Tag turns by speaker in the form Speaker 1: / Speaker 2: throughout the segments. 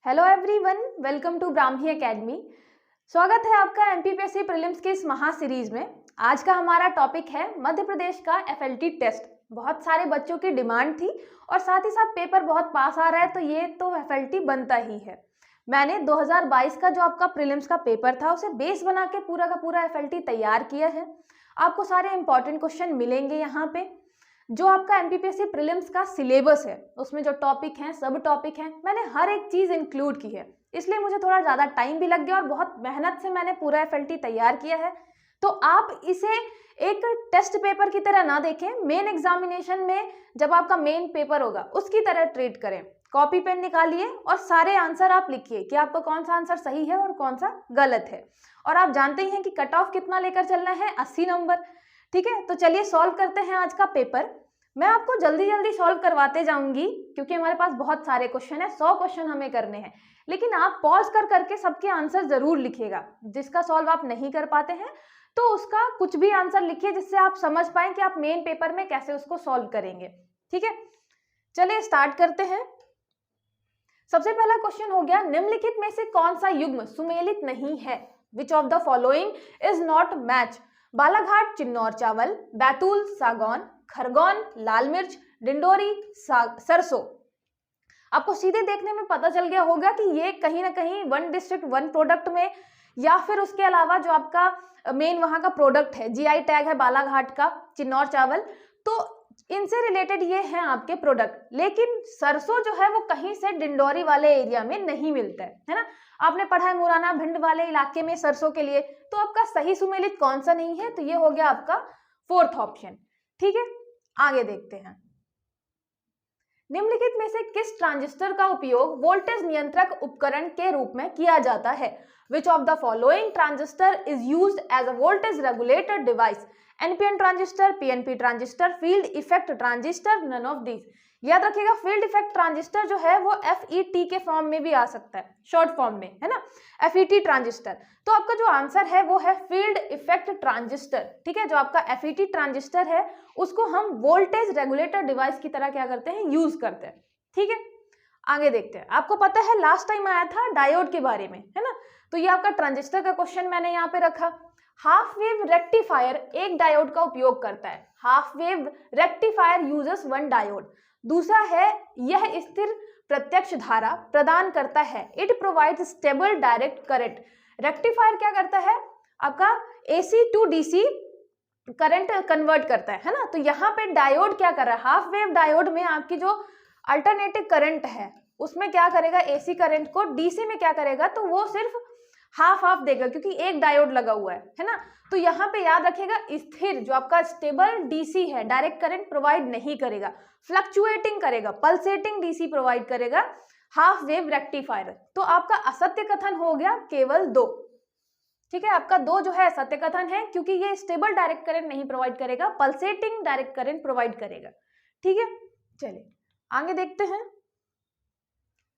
Speaker 1: Hello everyone, welcome to Brahmi Academy. स्वागत है आपका एमपीपीएससी प्रीलिम्स के इस महा सीरीज में। आज का हमारा टॉपिक है मध्य प्रदेश का एफएलटी टेस्ट। बहुत सारे बच्चों की डिमांड थी और साथ ही साथ पेपर बहुत पास आ रहा है, तो ये तो एफएलटी बनता ही है। मैंने 2022 का जो आपका प्रीलिम्स का पेपर था उसे बेस बना के पूरा का पूरा एफएलटी तैयार किया है। आपको सारे इंपॉर्टेंट क्वेश्चन मिलेंगे यहाँ पे। जो आपका एमपीपीएससी प्रीलिम्स का सिलेबस है उसमें जो टॉपिक हैं, सब टॉपिक हैं, मैंने हर एक चीज़ इंक्लूड की है। इसलिए मुझे थोड़ा ज़्यादा टाइम भी लग गया और बहुत मेहनत से मैंने पूरा एफएलटी तैयार किया है। तो आप इसे एक टेस्ट पेपर की तरह ना देखें, मेन एग्जामिनेशन में जब आपका मेन पेपर होगा उसकी तरह ट्रीट करें। कॉपी पेन निकालिए और सारे आंसर आप लिखिए कि आपका कौन सा आंसर सही है और कौन सा गलत है। और आप जानते ही हैं कि कट ऑफ कितना लेकर चलना है, 80 नंबर। ठीक है, तो चलिए सॉल्व करते हैं आज का पेपर। मैं आपको जल्दी जल्दी सॉल्व करवाते जाऊंगी क्योंकि हमारे पास बहुत सारे क्वेश्चन है, 100 क्वेश्चन हमें करने हैं। लेकिन आप पॉज कर करके सबके आंसर जरूर लिखिएगा। जिसका सॉल्व आप नहीं कर पाते हैं तो उसका कुछ भी आंसर लिखिए जिससे आप समझ पाए कि आप मेन पेपर में कैसे उसको सॉल्व करेंगे। ठीक है, चलिए स्टार्ट करते हैं। सबसे पहला क्वेश्चन हो गया, निम्नलिखित में से कौन सा युग्म सुमेलित नहीं है? Which of the following is not match? Balaghat Chinnaur चावल, बैतूल सागौन, खरगोन लाल मिर्च, डिंडोरी सरसों। आपको सीधे देखने में पता चल गया होगा कि ये कहीं ना कहीं वन डिस्ट्रिक्ट वन प्रोडक्ट में या फिर उसके अलावा जो आपका मेन वहां का प्रोडक्ट है, जीआई टैग है बालाघाट का चिन्नौर चावल, तो इनसे रिलेटेड ये हैं आपके प्रोडक्ट। लेकिन सरसों जो है वो कहीं से डिंडोरी वाले एरिया में नहीं मिलता है ना। आपने पढ़ा है मुराना भिंड वाले इलाके में सरसों के लिए। तो आपका सही सुमेलित कौन सा नहीं है? तो ये हो गया आपका फोर्थ ऑप्शन। ठीक है, आगे देखते हैं। निम्नलिखित में से किस ट्रांजिस्टर का उपयोग वोल्टेज नियंत्रक उपकरण के रूप में किया जाता है? Which of the following transistor is used as a voltage regulator device? NPN transistor, PNP transistor, field effect transistor, none of these. याद रखिएगा, फील्ड इफेक्ट ट्रांजिस्टर जो है वो FET के फॉर्म में भी आ सकता है, शॉर्ट फॉर्म में, है ना, FET ट्रांजिस्टर। तो आपका जो आंसर है वो है फील्ड इफेक्ट ट्रांजिस्टर। ठीक है, जो आपका FET ट्रांजिस्टर है उसको हम वोल्टेज रेगुलेटर डिवाइस की तरह क्या करते हैं, यूज करते हैं। ठीक है, आगे देखते हैं। आपको पता है लास्ट टाइम आया था डायोड के बारे में, है ना, तो ये आपका ट्रांजिस्टर का क्वेश्चन मैंने यहाँ पे रखा। हाफ वेव रेक्टिफायर एक डायोड का उपयोग करता है। Half wave rectifier uses one diode. दूसरा है, यह स्थिर प्रत्यक्ष धारा प्रदान करता है। It provides stable direct current. Rectifier क्या करता है? आपका AC to DC current convert करता है ना। तो यहाँ पे डायोड क्या कर रहा है? हाफ वेव डायोड में आपकी जो अल्टरनेटिव करंट है उसमें क्या करेगा, AC करंट को DC में क्या करेगा, तो वो सिर्फ हाफ हाफ देगा क्योंकि एक डायोड लगा हुआ है ना। तो यहाँ पे याद रखिएगा, स्थिर जो आपका स्टेबल DC है डायरेक्ट करंट प्रोवाइड नहीं करेगा, फ्लक्चुएटिंग करेगा, पल्सेटिंग DC प्रोवाइड करेगा हाफ वेव रेक्टिफायर। तो आपका असत्य कथन हो गया केवल 2। ठीक है, आपका 2 जो है सत्य कथन है क्योंकि ये स्टेबल डायरेक्ट करंट नहीं प्रोवाइड करेगा, पल्सेटिंग डायरेक्ट करंट प्रोवाइड करेगा। ठीक है, चलिए आगे देखते हैं।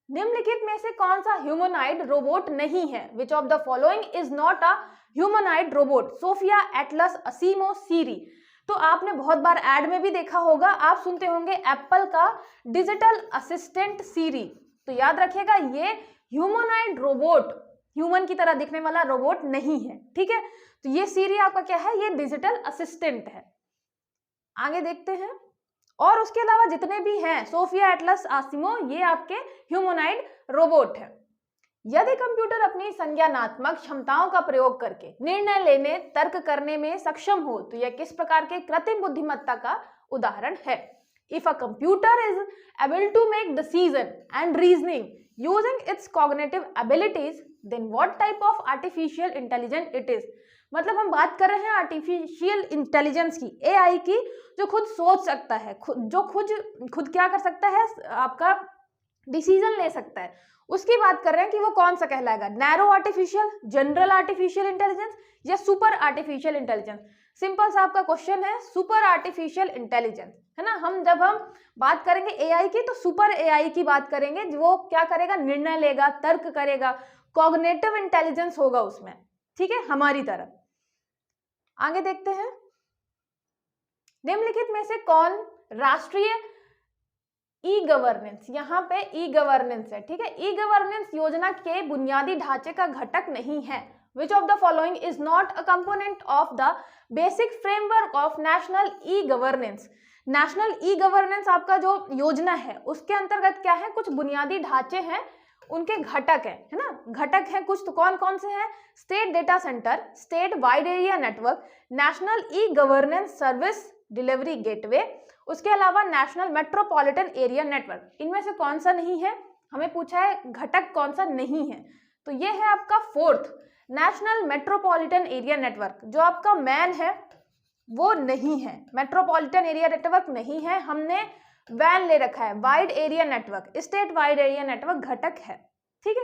Speaker 1: निम्नलिखित में से कौन सा ह्यूमनॉइड रोबोट नहीं है? Which of the following is not a humanoid robot? Sophia, Atlas, Asimo, Siri. तो आपने बहुत बार एड में भी देखा होगा, आप सुनते होंगे एप्पल का डिजिटल असिस्टेंट सीरी। तो याद रखिएगा, ये ह्यूमनॉइड रोबोट, ह्यूमन की तरह दिखने वाला रोबोट नहीं है। ठीक है, तो ये सीरी आपका क्या है? ये डिजिटल असिस्टेंट है। आगे देखते हैं। और उसके अलावा जितने भी हैं, सोफिया, एटलस, आसिमो, ये आपके ह्यूमनॉइड रोबोट है। यदि कंप्यूटर अपनी संज्ञानात्मक क्षमताओं का प्रयोग करके निर्णय लेने, तर्क करने में सक्षम हो तो यह किस प्रकार के कृत्रिम बुद्धिमत्ता का उदाहरण है? If a computer is able to make decision and reasoning using its cognitive abilities, then what type of artificial intelligence it is? मतलब हम बात कर रहे हैं आर्टिफिशियल इंटेलिजेंस की, AI की, जो खुद सोच सकता है, जो खुद क्या कर सकता है, आपका डिसीजन ले सकता है, उसकी बात कर रहे हैं कि वो कौन सा कहलाएगा? Narrow artificial, general artificial intelligence या सुपर आर्टिफिशियल इंटेलिजेंस? सिंपल सा आपका क्वेश्चन है, सुपर आर्टिफिशियल इंटेलिजेंस, है ना। जब हम बात करेंगे AI की तो सुपर AI की बात करेंगे, वो क्या करेगा? निर्णय लेगा, तर्क करेगा, कॉग्निटिव इंटेलिजेंस होगा उसमें। ठीक है, हमारी तरह। आगे देखते हैं। निम्नलिखित में से कौन राष्ट्रीय ई गवर्नेंस, यहाँ पे ई गवर्नेंस है, ठीक है। ई गवर्नेंस योजना के बुनियादी ढांचे का घटक नहीं है। Which of the following is not a component of the basic framework of national e governance. National e governance आपका जो योजना है उसके अंतर्गत क्या है, कुछ बुनियादी ढांचे हैं, उनके घटक है ना, घटक हैं कुछ, तो कौन कौन से हैं? State data centre, state wide area network, national e governance service delivery gateway, उसके अलावा नेशनल मेट्रोपॉलिटन एरिया नेटवर्क। इनमें से कौन सा नहीं है? हमें पूछा है घटक कौन सा नहीं है, तो ये है आपका fourth, national metropolitan area network. जो आपका मैन है वो नहीं है, मेट्रोपॉलिटन एरिया नेटवर्क नहीं है, हमने वैन ले रखा है, wide area network, state wide area network घटक है, ठीक है।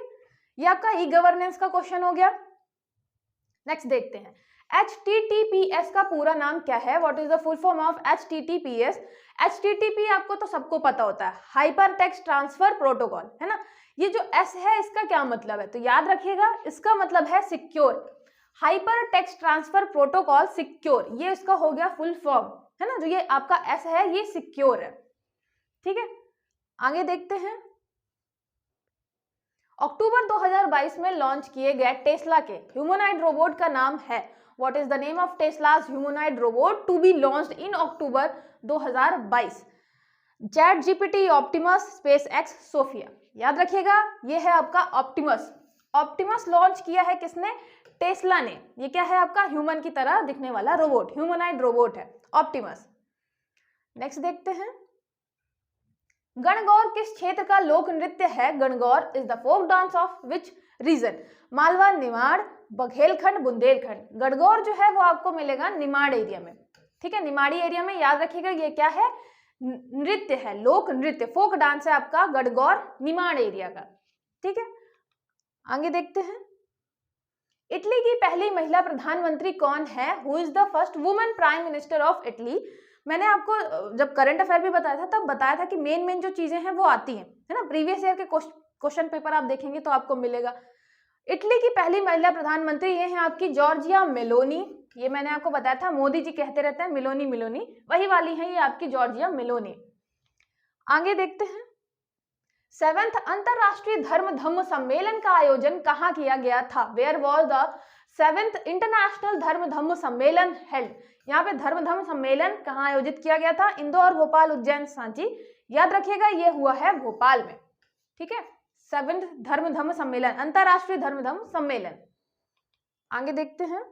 Speaker 1: ये आपका ई गवर्नेंस का क्वेश्चन हो गया। नेक्स्ट देखते हैं, HTTPS का पूरा नाम क्या है? What is the full form of HTTPS? HTTP आपको तो सबको पता होता है, हाइपर टेक्स्ट ट्रांसफर प्रोटोकॉल, है ना। ये जो S है इसका क्या मतलब है? तो याद रखिएगा, इसका मतलब है secure, hyper text transfer protocol secure, ये इसका हो गया फुल फॉर्म, है ना। जो ये आपका S है ये सिक्योर है, ठीक है। आगे देखते हैं, अक्टूबर 2022 में लॉन्च किए गए टेस्ला के ह्यूमनॉइड रोबोट का नाम है। What is the name of Tesla's humanoid robot to be launched in October 2022? Chat GPT, Optimus, space X, Sophia. याद रखिएगा ये है आपका ऑप्टिमस। ऑप्टिमस लॉन्च किया है किसने? टेस्ला ने। ये क्या है आपका? ह्यूमन की तरह दिखने वाला रोबोट, ह्यूमनॉइड रोबोट है ऑप्टिमस। नेक्स्ट देखते हैं, गणगौर किस क्षेत्र का लोक नृत्य है? Gangaur is the folk dance of which region? Malwa, Nimar, Baghelkhand, Bundelkhand. Gangaur जो है वो आपको मिलेगा निमाड़ एरिया में, ठीक है, निमाड़ी एरिया में। याद रखिएगा ये क्या है? नृत्य है, लोक नृत्य, फोक डांस है आपका गणगौर निमाड़ एरिया का, ठीक है। आगे देखते हैं, इटली की पहली महिला प्रधानमंत्री कौन है? Who is the first women prime minister of Italy? मैंने आपको जब करंट अफेयर भी बताया था तब बताया था कि मेन जो चीजें हैं वो आती हैं, है ना। प्रीवियस ईयर के क्वेश्चन पेपर आप देखेंगे तो आपको मिलेगा। इटली की पहली महिला प्रधानमंत्री ये है आपकी जॉर्जिया मेलोनी। ये मैंने आपको बताया था, मोदी जी कहते रहते हैं मिलोनी मिलोनी, वही वाली है ये आपकी जॉर्जिया मेलोनी। आगे देखते हैं, 7th अंतरराष्ट्रीय धर्म धम्म सम्मेलन का आयोजन कहाँ किया गया था? Where was the 7th international धर्म धम्म सम्मेलन हेल्ड? यहाँ पे धर्म धम्म सम्मेलन कहाँ आयोजित किया गया था? इंदौर, भोपाल, उज्जैन, सांची। याद रखिएगा ये हुआ है भोपाल में, ठीक है। 7th धर्म धम्म सम्मेलन, अंतरराष्ट्रीय धर्म धम्म सम्मेलन। आगे देखते हैं,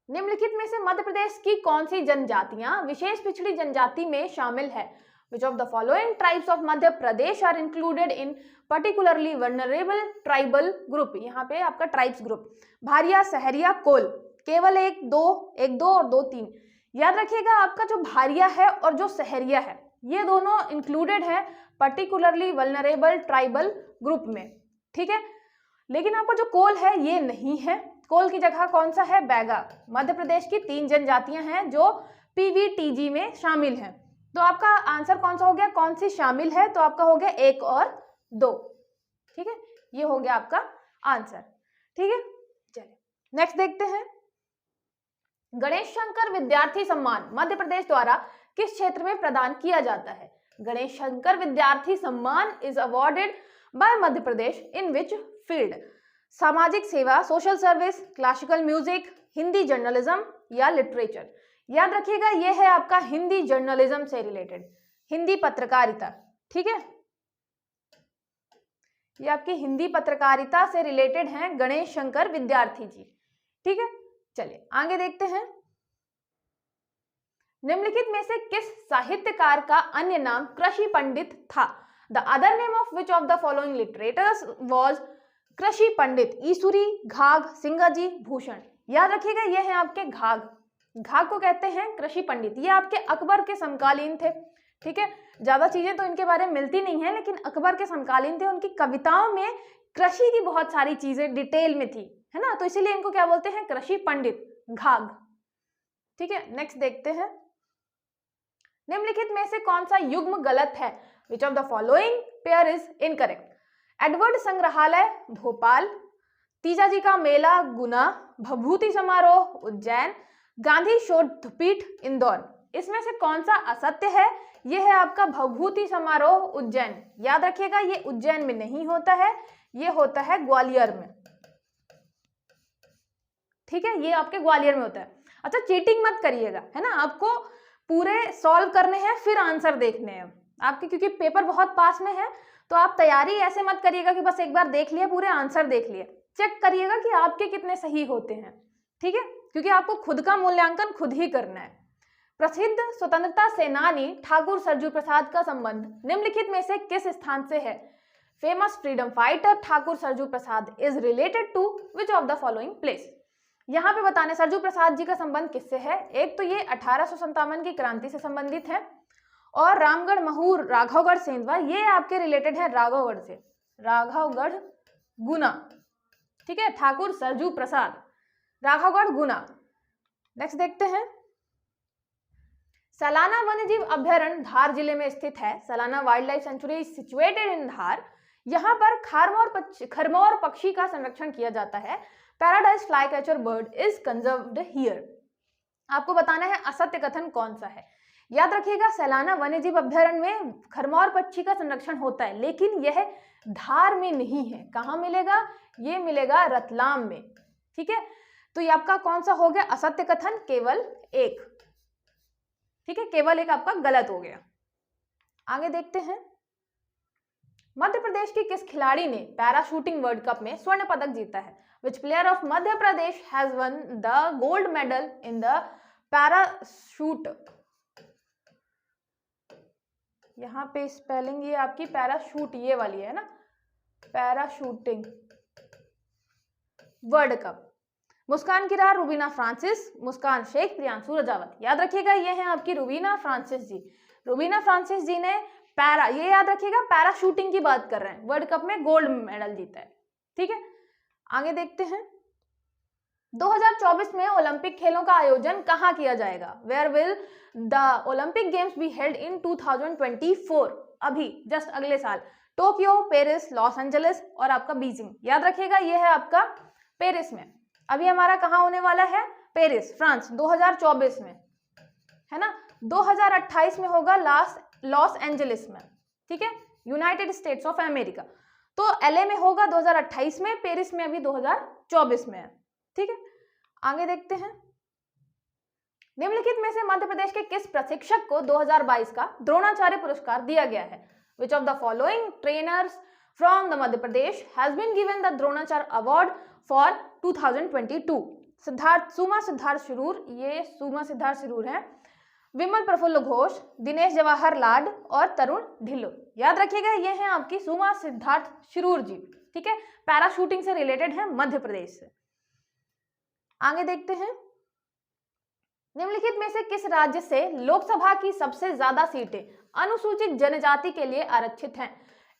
Speaker 1: निम्नलिखित में से मध्य प्रदेश की कौन सी जनजातियां विशेष पिछड़ी जनजाति में शामिल है? Which of the following tribes of Madhya Pradesh are included in particularly vulnerable tribal group? यहाँ पे आपका ट्राइब्स ग्रुप, भारिया, सहरिया, कोल। केवल एक दो और दो तीन। याद रखिएगा आपका जो भारिया है और जो सहरिया है ये दोनों इंक्लूडेड है पर्टिकुलरली वल्नरेबल ट्राइबल ग्रुप में, ठीक है। लेकिन आपका जो कोल है ये नहीं है, कोल की जगह कौन सा है? बैगा। मध्य प्रदेश की 3 जनजातियां हैं जो PVTG में शामिल हैं। तो आपका आंसर कौन सा हो गया? कौन सी शामिल है? तो आपका हो गया 1 और 2, ठीक है। ये हो गया आपका आंसर, ठीक है। चलिए नेक्स्ट देखते हैं, गणेश शंकर विद्यार्थी सम्मान मध्य प्रदेश द्वारा किस क्षेत्र में प्रदान किया जाता है? गणेश शंकर विद्यार्थी सम्मान is awarded bye Madhya Pradesh in which field? सामाजिक सेवा, social service, classical music, Hindi journalism या लिटरेचर? याद रखिएगा ये है आपका हिंदी जर्नलिज्म से रिलेटेड, हिंदी पत्रकारिता, ठीक है। ये आपकी हिंदी पत्रकारिता से रिलेटेड हैं गणेश शंकर विद्यार्थी जी, ठीक है। चलिए आगे देखते हैं, निम्नलिखित में से किस साहित्यकार का अन्य नाम कृषि पंडित था? The other name of which of the following litterateurs was Krishi Pandit? Isuri, घाघ, सिंगाजी, भूषण। याद रखिएगा ये है आपके घाघ, घाघ को कहते हैं कृषि पंडित। ये आपके अकबर के समकालीन थे, ठीक है। ज्यादा चीजें तो इनके बारे में मिलती नहीं है, लेकिन अकबर के समकालीन थे। उनकी कविताओं में कृषि की बहुत सारी चीजें डिटेल में थी, है ना, तो इसीलिए इनको क्या बोलते हैं? कृषि पंडित, घाघ, ठीक है। नेक्स्ट देखते हैं, निम्नलिखित में से कौन सा युग्म गलत है? Which of the following pair is incorrect? Edward संग्रहालय भोपाल, तीजाजी का मेला गुना, भभूति समारोह उज्जैन, गांधी शोधपीठ इंदौर। इसमें से कौन सा असत्य है ये है आपका भभूति समारोह उज्जैन। याद रखिएगा ये उज्जैन में नहीं होता है, ये होता है ग्वालियर में। ठीक है, ये आपके ग्वालियर में होता है। अच्छा, चीटिंग मत करिएगा, है ना, आपको पूरे सॉल्व करने हैं फिर आंसर देखने हैं आपके, क्योंकि पेपर बहुत पास में है। तो आप तैयारी ऐसे मत करिएगा कि बस एक बार देख लिया, पूरे आंसर देख लिए। चेक करिएगा कि आपके कितने सही होते हैं। ठीक है, क्योंकि आपको खुद का मूल्यांकन खुद ही करना है। प्रसिद्ध स्वतंत्रता सेनानी ठाकुर सरजू प्रसाद का संबंध निम्नलिखित में से किस स्थान से है? Famous freedom fighter Thakur Sarju Prasad is related to which of the following place? यहाँ पे बताने सरजू प्रसाद जी का संबंध किससे है? एक तो ये 1857 की क्रांति से संबंधित है, और रामगढ़ महूर राघवगढ़ सेंधवा ये आपके रिलेटेड है राघवगढ़ से, राघवगढ़ गुना। ठीक है, ठाकुर सरजू प्रसाद राघवगढ़ गुना। नेक्स्ट देखते हैं, सलाना वन्यजीव अभ्यारण्य धार जिले में स्थित है। Sailana wildlife sanctuary is situated in Dhar. यहाँ पर खरमोर पक्षी का संरक्षण किया जाता है। Paradise flycatcher bird is conserved here. आपको बताना है असत्य कथन कौन सा है। याद रखिएगा सलाना वन्यजीव अभ्यारण्य में खरमोर पक्षी का संरक्षण होता है, लेकिन यह धार में नहीं है। कहाँ मिलेगा? ये मिलेगा रतलाम में। ठीक है, तो ये आपका कौन सा हो गया असत्य कथन? केवल एक। ठीक है, केवल एक आपका गलत हो गया। आगे देखते हैं, मध्य प्रदेश के किस खिलाड़ी ने पैरा शूटिंग वर्ल्ड कप में स्वर्ण पदक जीता है? Which player of Madhya Pradesh has won the gold medal in the parachute? यहाँ पे स्पेलिंग ये आपकी पैराशूट ये वाली है ना, parachuting world cup. Muskan Kirar, Rubina Francis, मुस्कान शेख, प्रियांशु रजावत। याद रखिएगा ये है आपकी रुबीना फ्रांसिस जी। रुबीना फ्रांसिस जी ने पैरा, ये याद रखिएगा पैराशूटिंग की बात कर रहे हैं, वर्ल्ड कप में गोल्ड मेडल जीता है। ठीक है, आगे देखते हैं, 2024 में ओलंपिक खेलों का आयोजन कहाँ किया जाएगा? Where will the Olympic games be held in 2024? अभी जस्ट अगले साल। टोक्यो, पेरिस, लॉस एंजलिस और आपका बीजिंग। याद रखिएगा ये है आपका पेरिस में। अभी हमारा कहाँ होने वाला है? पेरिस, फ्रांस, 2024 में, है ना। 2028 में होगा लॉस एंजलिस में। ठीक है, यूनाइटेड स्टेट्स ऑफ अमेरिका। तो एलए में होगा 2028 में, पेरिस में अभी 2024 में है। ठीक है, आगे देखते हैं, निम्नलिखित में से मध्य प्रदेश के किस प्रशिक्षक को 2022 का द्रोणाचार्य पुरस्कार दिया गया है? Which of the following trainers from the Madhya Pradesh has been given the Dronacharya award for 2022? Suma Siddharth Shirur, ये सुमा सिद्धार्थ शिरूर है, विमल प्रफुल्ल घोष, दिनेश जवाहर लाड और तरुण ढिल्लो। याद रखिएगा ये हैं आपकी सुमा सिद्धार्थ शिरूर जी। ठीक है, पैराशूटिंग से रिलेटेड है, मध्य प्रदेश से। आगे देखते हैं, निम्नलिखित में से किस राज्य से लोकसभा की सबसे ज्यादा सीटें अनुसूचित जनजाति के लिए आरक्षित हैं?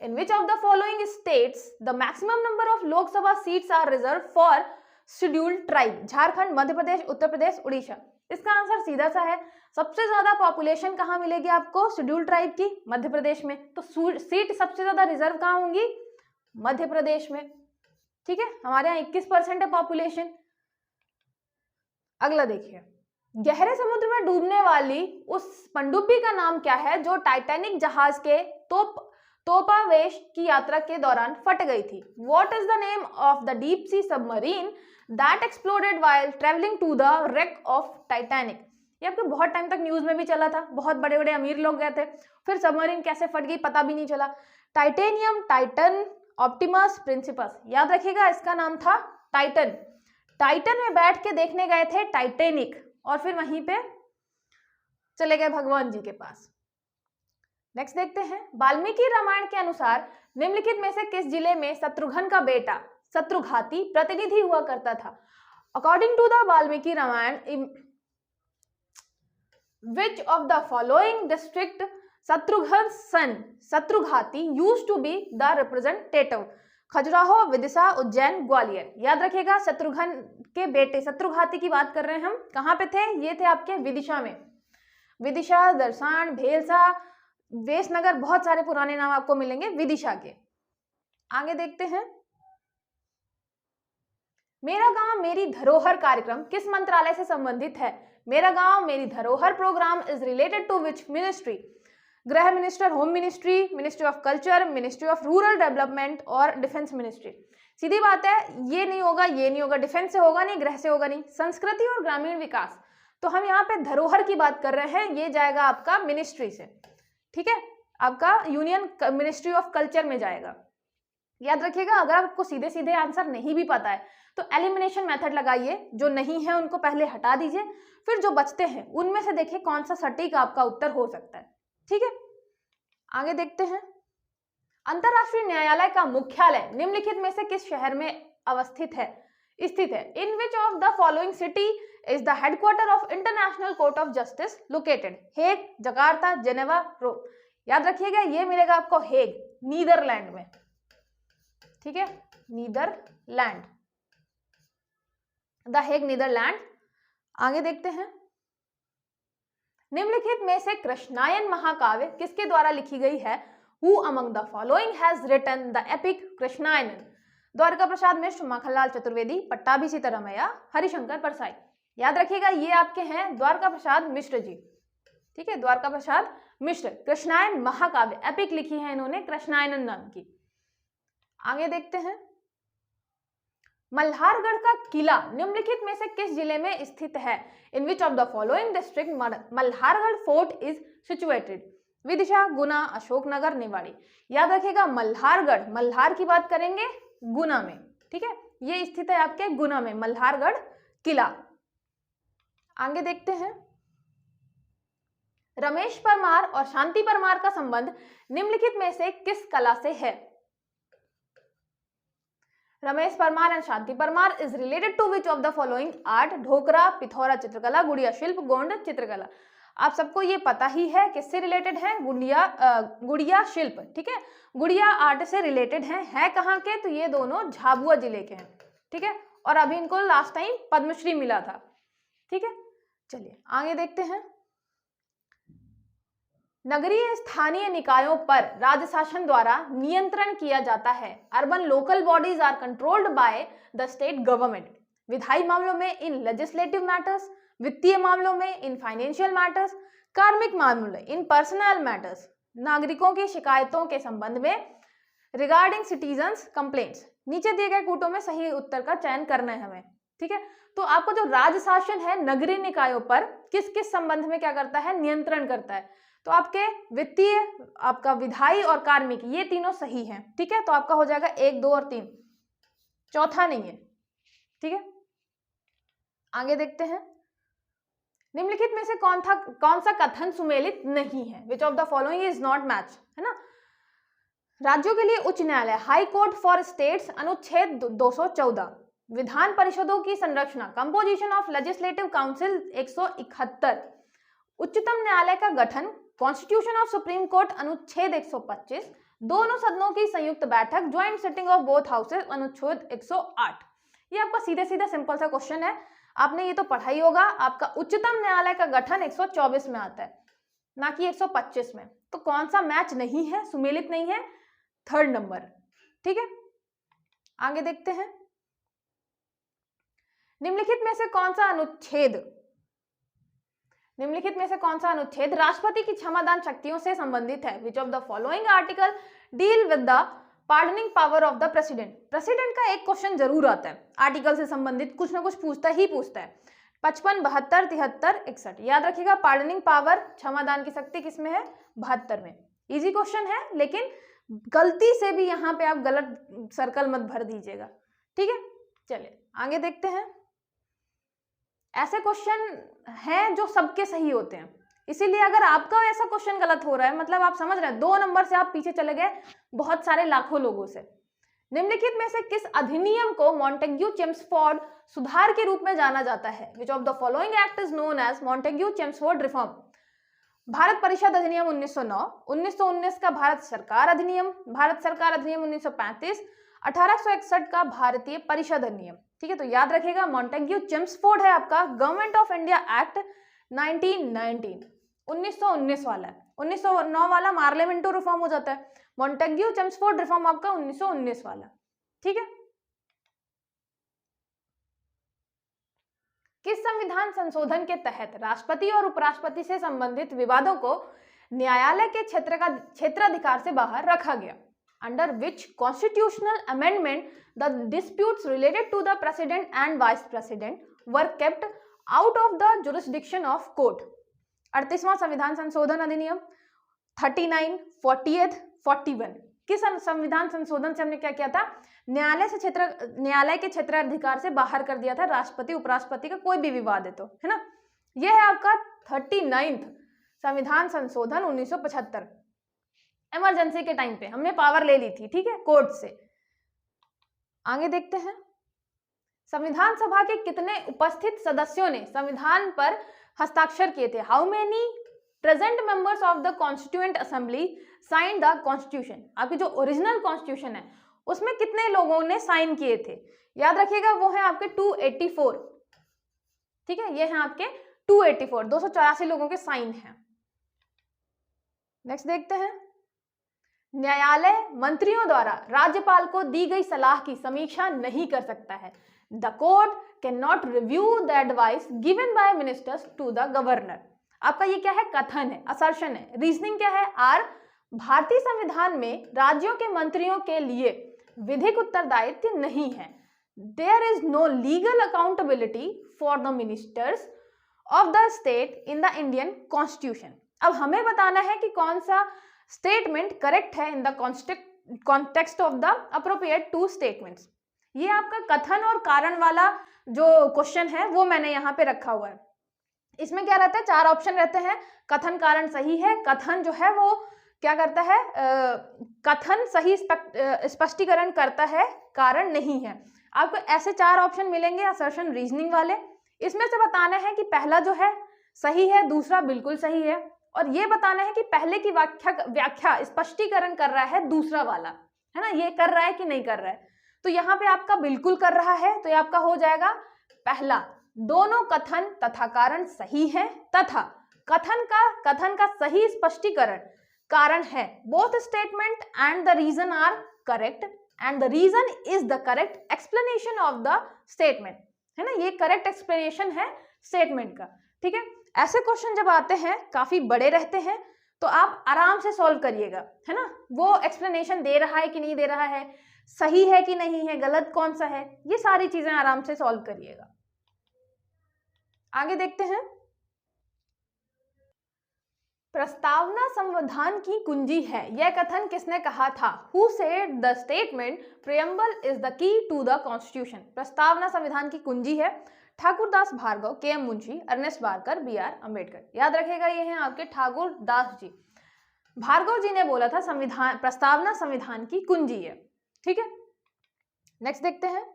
Speaker 1: In which of the following states the maximum number of Lok Sabha seats are reserve for scheduled tribe? Jharkhand, Madhya Pradesh, Uttar Pradesh, Orissa. इसका आंसर सीधा सा है, सबसे ज्यादा पॉपुलेशन कहाँ मिलेगी आपको शेड्यूल्ड ट्राइब की? मध्य प्रदेश में। तो सीट सबसे ज्यादा रिजर्व कहाँ होंगी? मध्य प्रदेश में। ठीक है, हमारे यहाँ 21% है पॉपुलेशन। अगला देखिए, गहरे समुद्र में डूबने वाली उस पनडुब्बी का नाम क्या है जो टाइटैनिक जहाज के तोपावेश की यात्रा के दौरान फट गई थी? What is the name of the deep sea submarine that exploded while traveling to the wreck of Titanic? ये आपको बहुत टाइम तक न्यूज में भी चला था, बहुत बड़े बड़े अमीर लोग गए थे, फिर सबमरीन कैसे फट गई पता भी नहीं चला। Titanium, Titan, Optimus, principus. याद रखिएगा इसका नाम था टाइटन। टाइटन में बैठ के देखने गए थे टाइटैनिक, और फिर वहीं पे चले गए भगवान जी के पास। नेक्स्ट देखते हैं, वाल्मीकि रामायण के अनुसार निम्नलिखित में से किस जिले में शत्रुघ्न का बेटा शत्रुघाती प्रतिनिधि हुआ करता था? According to the Valmiki Ramayana, which of the following district Shatrughna son Shatrughati used to be the representative? Khajuraho, Vidisha, Ujjain, Gwalior. याद रखिएगा शत्रुघ्न के बेटे शत्रुघाती की बात कर रहे हैं हम। कहाँ पे थे? ये थे आपके विदिशा में। विदिशा, दर्शान, भेलसा, वेशनगर, बहुत सारे पुराने नाम आपको मिलेंगे विदिशा के। आगे देखते हैं, मेरा गांव मेरी धरोहर कार्यक्रम किस मंत्रालय से संबंधित है? मेरा गांव मेरी धरोहर program is related to which ministry? गृह minister, home ministry, ministry of culture, ministry of rural development और डिफेंस मिनिस्ट्री। सीधी बात है, ये नहीं होगा, ये नहीं होगा, डिफेंस से होगा नहीं, गृह से होगा नहीं। संस्कृति और ग्रामीण विकास, तो हम यहाँ पे धरोहर की बात कर रहे हैं, ये जाएगा आपका मिनिस्ट्री से, ठीक है, आपका यूनियन मिनिस्ट्री ऑफ कल्चर में जाएगा। याद रखिएगा, अगर आपको सीधे सीधे आंसर नहीं भी पता है तो एलिमिनेशन मेथड लगाइए, जो नहीं है उनको पहले हटा दीजिए, फिर जो बचते हैं उनमें से देखिए कौन सा सटीक आपका उत्तर हो सकता है, ठीक है। आगे देखते हैं, अंतरराष्ट्रीय न्यायालय का मुख्यालय निम्नलिखित में से किस शहर में स्थित है? In which of the following city is the headquarter of international court of justice located? Hague, Jakarta, Geneva, Rome. याद रखिएगा, ये मिलेगा आपको हेग, नीदरलैंड में, ठीक है, नीदरलैंड, द हेग, नीदरलैंड। आगे देखते हैं, निम्नलिखित में से कृष्णायन महाकाव्य किसके द्वारा लिखी गई है? Who among the following has written the epic कृष्णायनन? Dwarka Prasad Mishra, Makhanlal Chaturvedi, Pattabhi Sitaramayya, Harishankar Parsai. याद रखिएगा, ये आपके हैं द्वारका प्रसाद मिश्र जी, ठीक है, द्वारका प्रसाद मिश्र। कृष्णायन महाकाव्य एपिक लिखी है इन्होंने, कृष्णायनन नाम की। आगे देखते हैं, मल्हारगढ़ का किला निम्नलिखित में से किस जिले में स्थित है? In which of the following district Malhargarh fort is situated? Vidisha, Guna, Ashoknagar, Niwari. याद रखिएगा, मल्हारगढ़, मल्हार की बात करेंगे गुना में, ठीक है, ये स्थित है आपके गुना में, मल्हारगढ़ किला। आगे देखते हैं, रमेश परमार और शांति परमार का संबंध निम्नलिखित में से किस कला से है? Ramesh Parmar and Shanti Parmar is related to which of the following art? Dhokra, Pithora चित्रकला, गुड़िया शिल्प, गोंड चित्रकला। आप सबको ये पता ही है किससे रिलेटेड है, गुड़िया शिल्प, ठीक है, गुड़िया आर्ट से रिलेटेड है कहाँ के? तो ये दोनों झाबुआ जिले के हैं, ठीक है, और अभी इनको लास्ट टाइम पद्मश्री मिला था, ठीक है। चलिए आगे देखते हैं, नगरीय स्थानीय निकायों पर राज्य शासन द्वारा नियंत्रण किया जाता है। Urban local bodies are controlled by the state government. विधायी मामलों में इन लेजिस्लेटिव मैटर्स, वित्तीय मामलों में इन फाइनेंशियल मैटर्स, कार्मिक मामलों में इन पर्सनल मैटर्स, नागरिकों की शिकायतों के संबंध में रिगार्डिंग सिटीजन्स कंप्लेंट्स। नीचे दिए गए कूटों में सही उत्तर का चयन करना है हमें, ठीक है। तो आपको जो राज्य शासन है नगरीय निकायों पर किस किस संबंध में क्या करता है? नियंत्रण करता है। तो आपके वित्तीय, आपका विधायी और कार्मिक, ये तीनों सही हैं, ठीक है। तो आपका हो जाएगा 1, 2 और 3, चौथा नहीं है, ठीक है। आगे देखते हैं, निम्नलिखित में से कौन सा कथन सुमेलित नहीं है? Which of the following is not match, है ना। राज्यों के लिए उच्च न्यायालय, हाई कोर्ट फॉर स्टेट्स, अनुच्छेद 214। विधान परिषदों की संरचना, कंपोजिशन ऑफ लेजिस्लेटिव काउंसिल 171। उच्चतम न्यायालय का गठन, कॉन्स्टिट्यूशन ऑफ सुप्रीम कोर्ट, अनुच्छेद 125। दोनों सदनों की संयुक्त बैठक, joint sitting of both houses, अनुच्छेद 108। ये आपका सीधे सीधा सिंपल सा क्वेश्चन है, आपने ये तो पढ़ा ही होगा। आपका उच्चतम न्यायालय का गठन 124 में आता है, ना कि 125 में। तो कौन सा मैच नहीं है, सुमेलित नहीं है? 3rd नंबर, ठीक है। आगे देखते हैं, निम्नलिखित में से कौन सा अनुच्छेद राष्ट्रपति की क्षमादान शक्तियों से संबंधित है? Which of the following article deal with the pardoning power of the president? President का एक क्वेश्चन जरूर आता है आर्टिकल से संबंधित, कुछ ना कुछ पूछता है 55, 72, 73, 61। याद रखिएगा, पार्डनिंग पावर, क्षमादान की शक्ति किसमें है? 72 में। इजी क्वेश्चन है, लेकिन गलती से भी यहाँ पे आप गलत सर्कल मत भर दीजिएगा, ठीक है। चलिए आगे देखते हैं, ऐसे क्वेश्चन हैं जो सबके सही होते हैं, इसीलिए अगर आपका ऐसा क्वेश्चन गलत हो रहा है, मतलब आप समझ रहे हैं 2 नंबर से आप पीछे चले गए बहुत सारे लाखों लोगों से। निम्नलिखित में से किस अधिनियम को मॉन्टेग्यू चेम्सफोर्ड सुधार के रूप में जाना जाता है? Which of the following act is known as Montagu Chelmsford reform? Bharat परिषद अधिनियम 1909, 1919 का भारत सरकार अधिनियम 1935, 1861 का भारतीय परिषद अधिनियम, ठीक है। तो याद रखिएगा, मॉन्टेग्यू चेम्सफोर्ड है आपका गवर्नमेंट ऑफ इंडिया एक्ट 1919, 1919 वाला है। 1909 वाला मार्लियामेंटो रिफॉर्म हो जाता है, मॉन्टेग्यू चेम्सफोर्ड रिफॉर्म आपका 1919 वाला, ठीक है। किस संविधान संशोधन के तहत राष्ट्रपति और उपराष्ट्रपति से संबंधित विवादों को न्यायालय के क्षेत्राधिकार से बाहर रखा गया। Under which constitutional amendment the disputes related to the president and vice president were kept out of the jurisdiction of court. 38वां संविधान संशोधन अधिनियम 39, 48, 41। किस संविधान संशोधन से हमने क्या किया था? न्यायालय के क्षेत्राधिकार से बाहर कर दिया था राष्ट्रपति उपराष्ट्रपति का कोई भी विवाद है तो, है ना। यह है आपका 39वां संविधान संशोधन 1975। इमरजेंसी के टाइम पे हमने पावर ले ली थी, ठीक है, कोर्ट से। आगे देखते हैं, संविधान सभा के कितने उपस्थित सदस्यों ने संविधान पर हस्ताक्षर किए थे? How many present members of the constituent assembly sign the constitution? आपकी जो ओरिजिनल कॉन्स्टिट्यूशन है उसमें कितने लोगों ने साइन किए थे? याद रखिएगा वो है आपके 284, ठीक है, ये है आपके 284, 284 लोगों के साइन हैं। नेक्स्ट देखते हैं, न्यायालय मंत्रियों द्वारा राज्यपाल को दी गई सलाह की समीक्षा नहीं कर सकता है। The court can not review the advice given by ministers to the governor. आपका ये क्या है? कथन है, असर्शन है। रीजनिंग क्या है? आर, भारतीय संविधान में राज्यों के मंत्रियों के लिए विधिक उत्तरदायित्व नहीं है। There is no legal accountability for the ministers of the state in the Indian constitution. अब हमें बताना है कि कौन सा स्टेटमेंट करेक्ट है in the context of the appropriate two statements. ये आपका कथन और कारण वाला जो क्वेश्चन है वो मैंने यहाँ पे रखा हुआ है। इसमें क्या रहता है? 4 ऑप्शन रहते हैं। कथन कारण सही है, कथन जो है वो क्या करता है, कथन सही स्पष्टीकरण करता है, कारण नहीं है। आपको ऐसे 4 ऑप्शन मिलेंगे असर्शन रीजनिंग वाले। इसमें से बताना है कि पहला जो है सही है, दूसरा बिल्कुल सही है, और ये बताना है कि पहले की व्याख्या स्पष्टीकरण कर रहा है दूसरा वाला, है ना, ये कर रहा है कि नहीं कर रहा है। तो यहाँ पे आपका बिल्कुल कर रहा है, तो ये आपका हो जाएगा पहला। दोनों कथन तथा कारण सही है तथा कथन का सही स्पष्टीकरण कारण है। Both statement and the reason are correct and the reason is the correct explanation of the statement, है ना, ये करेक्ट एक्सप्लेनेशन है स्टेटमेंट का, ठीक है। ऐसे क्वेश्चन जब आते हैं काफी बड़े रहते हैं तो आप आराम से सॉल्व करिएगा, है ना। वो एक्सप्लेनेशन दे रहा है कि नहीं दे रहा है, सही है कि नहीं है, गलत कौन सा है, ये सारी चीजें आराम से सॉल्व करिएगा। आगे देखते हैं, प्रस्तावना संविधान की कुंजी है, यह कथन किसने कहा था? Who said the statement preamble is the key to the constitution. प्रस्तावना संविधान की कुंजी है, ठाकुर दास भार्गव, के.एम. Munshi, Ernest Barker, B R. अम्बेडकर। याद रखेगा ये हैं आपके ठाकुर दास जी। भार्गव जी ने बोला था संविधान, प्रस्तावना संविधान की कुंजी है, ठीक है। नेक्स्ट देखते हैं,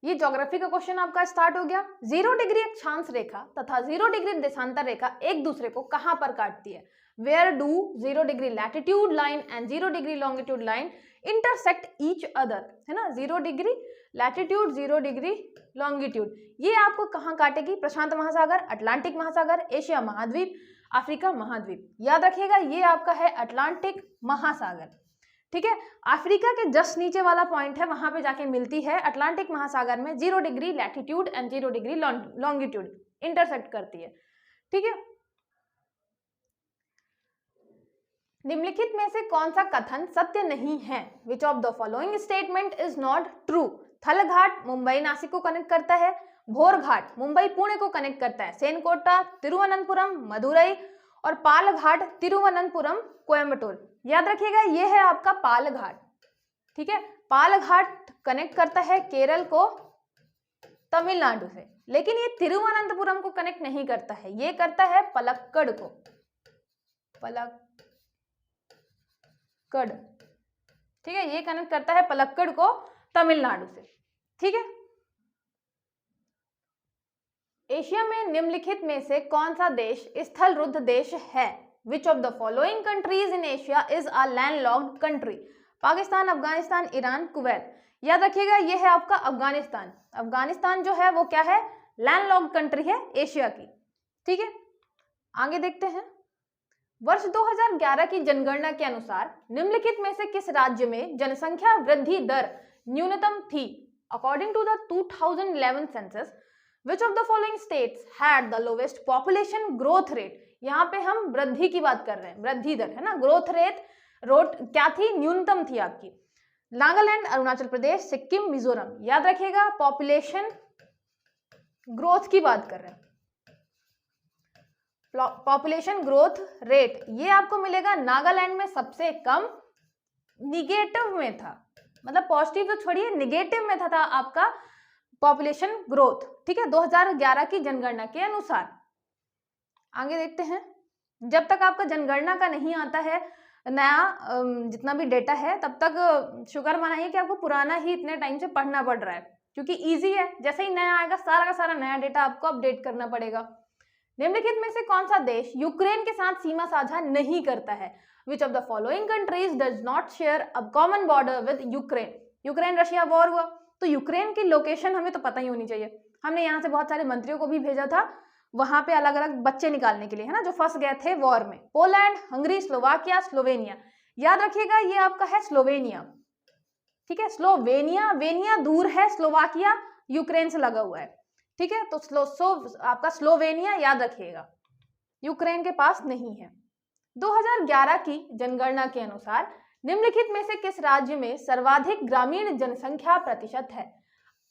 Speaker 1: ये ज्योग्राफी का क्वेश्चन आपका स्टार्ट हो गया। 0 डिग्री अक्षांश रेखा तथा 0 डिग्री देशांतर रेखा एक दूसरे को कहां पर काटती है? Where do 0 degree latitude line and 0 degree longitude line intersect each other, है ना। 0 डिग्री लैटिट्यूड, 0 डिग्री लॉन्गिट्यूड, ये आपको कहां काटेगी? प्रशांत महासागर, अटलांटिक महासागर, एशिया महाद्वीप, अफ्रीका महाद्वीप। याद रखिएगा ये आपका है अटलांटिक महासागर, ठीक है। अफ्रीका के जस्ट नीचे वाला पॉइंट है, वहां पे जाके मिलती है अटलांटिक महासागर में 0 degree latitude and 0 degree longitude intersect करती है, ठीक है। निम्नलिखित में से कौन सा कथन सत्य नहीं है? Which of the following statement is not true? थल घाट मुंबई नासिक को कनेक्ट करता है, भोर घाट मुंबई पुणे को कनेक्ट करता है, सेनकोटा तिरुवनंतपुरम मदुरई, और पाल घाट तिरुवनंतपुरम कोयम्बटूर। याद रखिएगा ये है आपका पाल घाट, ठीक है। पाल घाट कनेक्ट करता है केरल को तमिलनाडु से, लेकिन ये तिरुवनंतपुरम को कनेक्ट नहीं करता है, ये करता है पलक्कड़ को, पलक्कड़, ठीक है, ये कनेक्ट करता है पलक्कड़ को तमिलनाडु से, ठीक है। एशिया में निम्नलिखित में से कौन सा देश स्थल रुद्ध देश है? Which of the following countries in Asia is a landlocked country? Pakistan, Afghanistan, Iran, Kuwait. याद रखिएगा ये है आपका अफगानिस्तान। अफगानिस्तान जो है वो क्या है? लैंडलॉक्ड कंट्री है एशिया की, ठीक है। आगे देखते हैं, वर्ष 2011 की जनगणना के अनुसार निम्नलिखित में से किस राज्य में जनसंख्या वृद्धि दर न्यूनतम थी? According to the 2011 census, which of the following states had the lowest population growth rate? यहाँ पे हम वृद्धि की बात कर रहे हैं, वृद्धि दर है ना, ग्रोथ रेट क्या थी, न्यूनतम थी आपकी। नागालैंड, अरुणाचल प्रदेश, सिक्किम, मिजोरम। याद रखिएगा पॉपुलेशन ग्रोथ की बात कर रहे हैं, पॉपुलेशन ग्रोथ रेट ये आपको मिलेगा नागालैंड में सबसे कम, निगेटिव में था, मतलब पॉजिटिव तो छोड़िए, निगेटिव में था आपका पॉपुलेशन ग्रोथ, ठीक है, 2011 की जनगणना के अनुसार। आगे देखते हैं, जब तक आपका जनगणना का नहीं आता है नया जितना भी डेटा है, तब तक शुक्र मनाइए कि आपको पुराना ही इतने टाइम से पढ़ना पड़ रहा है, क्योंकि इजी है, जैसे ही नया आएगा सारा का सारा नया डेटा आपको अपडेट करना पड़ेगा। निम्नलिखित में से कौन सा देश यूक्रेन के साथ सीमा साझा नहीं करता है? Which of the following countries does not share a common border with Ukraine? Ukraine Russia war हुआ, तो यूक्रेन की लोकेशन हमें तो पता ही होनी चाहिए। हमने यहाँ से बहुत सारे मंत्रियों को भी भेजा था वहां पे अलग अलग बच्चे निकालने के लिए, है ना, जो फंस गए थे वॉर में। Poland, Hungary, Slovakia, Slovenia. याद रखिएगा ये आपका है स्लोवेनिया, ठीक है, स्लोवेनिया, वेनिया दूर है, स्लोवाकिया यूक्रेन से लगा हुआ है, ठीक है, तो आपका स्लोवेनिया याद रखिएगा, यूक्रेन के पास नहीं है। 2011 की जनगणना के अनुसार निम्नलिखित में से किस राज्य में सर्वाधिक ग्रामीण जनसंख्या प्रतिशत है?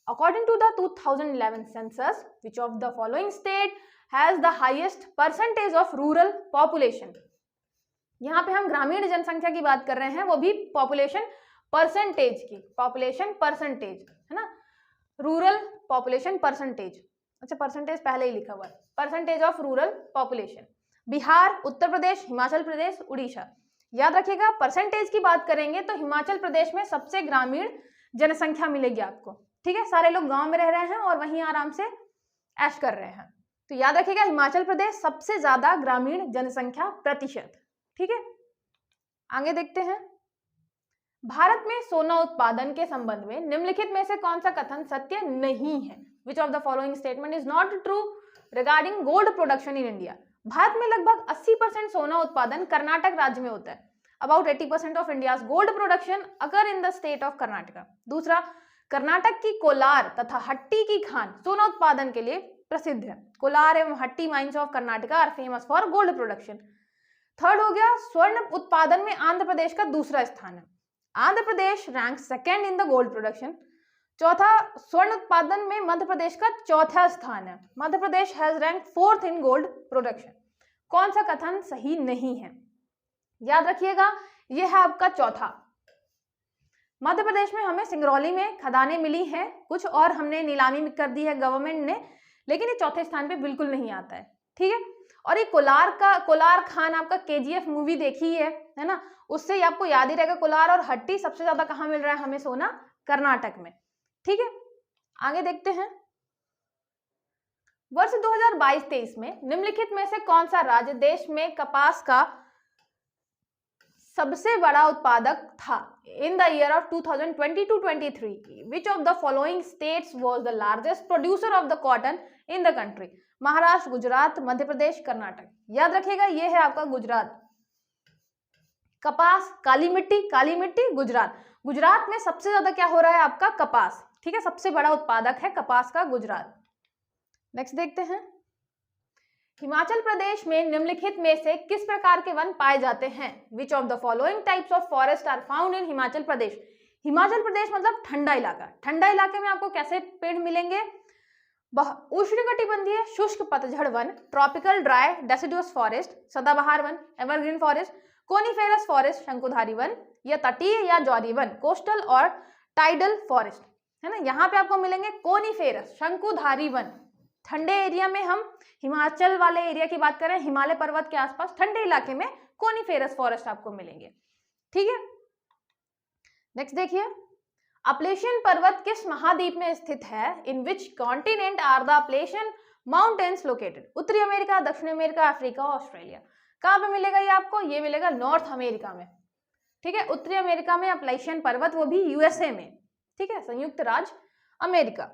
Speaker 1: According to the 2011 census, which of the following state has the highest percentage of rural population? यहाँ पे हम ग्रामीण जनसंख्या की बात कर रहे हैं, वो भी पॉपुलेशन परसेंटेज की, पॉपुलेशन परसेंटेज है ना, रूरल पॉपुलेशन परसेंटेज, अच्छा परसेंटेज पहले ही लिखा हुआ है, percentage of rural population. Bihar, Uttar Pradesh, Himachal Pradesh, Orissa. याद रखिएगा परसेंटेज की बात करेंगे तो हिमाचल प्रदेश में सबसे ग्रामीण जनसंख्या मिलेगी आपको, ठीक है, सारे लोग गांव में रह रहे हैं और वहीं आराम से ऐश कर रहे हैं, तो याद रखिएगा हिमाचल प्रदेश सबसे ज्यादा ग्रामीण जनसंख्या प्रतिशत, ठीक है। आगे देखते हैं, भारत में सोना उत्पादन के संबंध में निम्नलिखित में से कौन सा कथन सत्य नहीं है? Which of the following statement is not true regarding gold production in India? Bharat में लगभग 80% सोना उत्पादन कर्नाटक राज्य में होता है। About 80% of India's gold production occur in the state of Karnataka. दूसरा, कर्नाटक की कोलार तथा हट्टी की खान सोना उत्पादन के लिए प्रसिद्ध है। कोलार एवं Hatti mines of Karnataka are famous for gold production. Third हो गया, स्वर्ण उत्पादन में आंध्र प्रदेश का दूसरा स्थान है। Andhra Pradesh rank second in the gold production. चौथा, स्वर्ण उत्पादन में मध्य प्रदेश का चौथा स्थान है। Madhya Pradesh has rank fourth in gold production. कौन सा कथन सही नहीं है? याद रखिएगा यह है आपका चौथा। मध्य प्रदेश में हमें सिंगरौली में खदानें मिली हैं कुछ, और हमने नीलामी कर दी है गवर्नमेंट ने, लेकिन ये चौथे स्थान पे बिल्कुल नहीं आता है, ठीक है। और ये कोलार खान आपका KGF मूवी देखी है ना, उससे ही आपको याद ही रहेगा। कोलार और हट्टी सबसे ज्यादा कहाँ मिल रहा है हमें सोना? कर्नाटक में, ठीक है। आगे देखते हैं, वर्ष 2022-23 में निम्नलिखित में से कौन सा राज्य देश में कपास का सबसे बड़ा उत्पादक था? In the year of 2022-23, which of the following states was the largest producer of the cotton in the country? Maharashtra, Gujarat, Madhya Pradesh, Karnataka. याद रखिएगा ये है आपका गुजरात। कपास, काली मिट्टी गुजरात। गुजरात में सबसे ज्यादा क्या हो रहा है आपका? कपास, ठीक है, सबसे बड़ा उत्पादक है कपास का गुजरात। नेक्स्ट देखते हैं, हिमाचल प्रदेश में निम्नलिखित में से किस प्रकार के वन पाए जाते हैं? Which of the following types of forest are found in Himachal Pradesh? Himachal प्रदेश मतलब ठंडा इलाका। ठंडा इलाके में आपको कैसे पेड़ मिलेंगे? उष्णकटिबंधीय शुष्क पतझड़ वन, ट्रॉपिकल ड्राई डेसिडुअस फॉरेस्ट, सदाबहार वन, एवरग्रीन फॉरेस्ट, कोनिफेरस फॉरेस्ट, शंकुधारी वन, या तटीय या ज्वारी वन, कोस्टल और टाइडल फॉरेस्ट, है ना। यहाँ पे आपको मिलेंगे कोनिफेरस, शंकुधारी वन। ठंडे एरिया में हम हिमाचल वाले एरिया की बात करें, हिमालय पर्वत के आसपास ठंडे इलाके में कोनिफेरस फॉरेस्ट आपको मिलेंगे, ठीक है। नेक्स्ट देखिए, अपलेशियन पर्वत किस महाद्वीप में स्थित है? In which continent are the Appalachian mountains located? उत्तरी अमेरिका, दक्षिण अमेरिका, अफ्रीका, ऑस्ट्रेलिया। कहाँ पे मिलेगा ये आपको? ये मिलेगा नॉर्थ अमेरिका में, ठीक है। उत्तरी अमेरिका में अपलेशियन पर्वत, वो भी USA में, ठीक है, संयुक्त राज्य अमेरिका।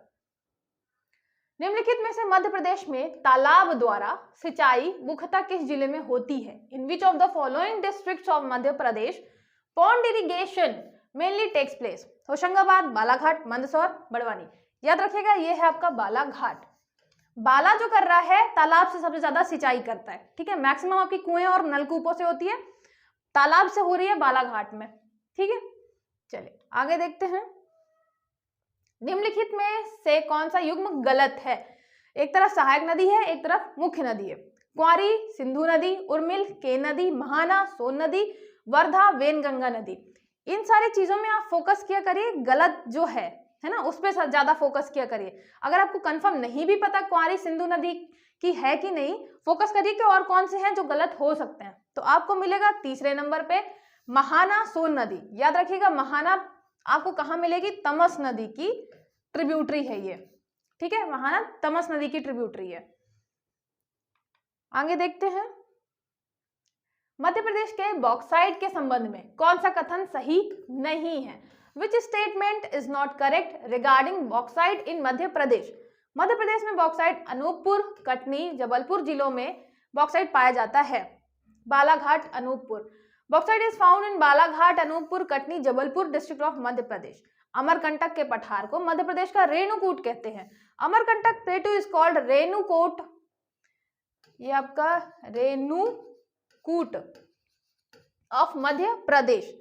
Speaker 1: निम्नलिखित में से मध्य प्रदेश में तालाब द्वारा सिंचाई मुख्यतः किस जिले में होती है? In which of the following districts of Madhya Pradesh pond irrigation mainly takes place? Hoshangabad, Balaghat, Mandsaur, Barwani. याद रखिएगा ये है आपका बालाघाट। बाला जो कर रहा है तालाब से सबसे ज्यादा सिंचाई करता है, ठीक है, मैक्सिमम आपकी कुएं और नलकूपों से होती है, तालाब से हो रही है बालाघाट में, ठीक है। चलिए आगे देखते हैं। निम्नलिखित में से कौन सा युग्म गलत है? एक तरफ सहायक नदी है, एक तरफ मुख्य नदी है। कुंवारी, सिंधु नदी, उर्मिल, केन नदी, महाना, सोन नदी, वर्धा, वेनगंगा नदी। इन सारी चीजों में आप फोकस किया करिए, गलत जो है ना, उस पर ज्यादा फोकस किया करिए। अगर आपको कंफर्म नहीं भी पता कुंवारी सिंधु नदी की है कि नहीं, फोकस करिए कि और कौन से हैं जो गलत हो सकते हैं। तो आपको मिलेगा तीसरे नंबर पे महाना, सोन नदी। याद रखिएगा महाना आपको कहाँ मिलेगी? तमस नदी की ट्रिब्यूटरी है ये, ठीक है, महाना तमस नदी की ट्रिब्यूटरी है। आगे देखते हैं। मध्य प्रदेश के बॉक्साइट के संबंध में कौन सा कथन सही नहीं है? Which statement is not correct regarding bauxite in Madhya Pradesh? Madhya Pradesh में बॉक्साइट अनूपपुर, कटनी, जबलपुर जिलों में बॉक्साइट पाया जाता है। Balaghat, Anuppur. Bauxite is found in Balaghat, Anuppur, Katni, Jabalpur district of Madhya Pradesh. Amarkantak के पठार को मध्य प्रदेश का रेणुकूट कहते हैं। Amarkantak plateau is called Renukoot, ये आपका रेणुकूट ऑफ मध्य प्रदेश।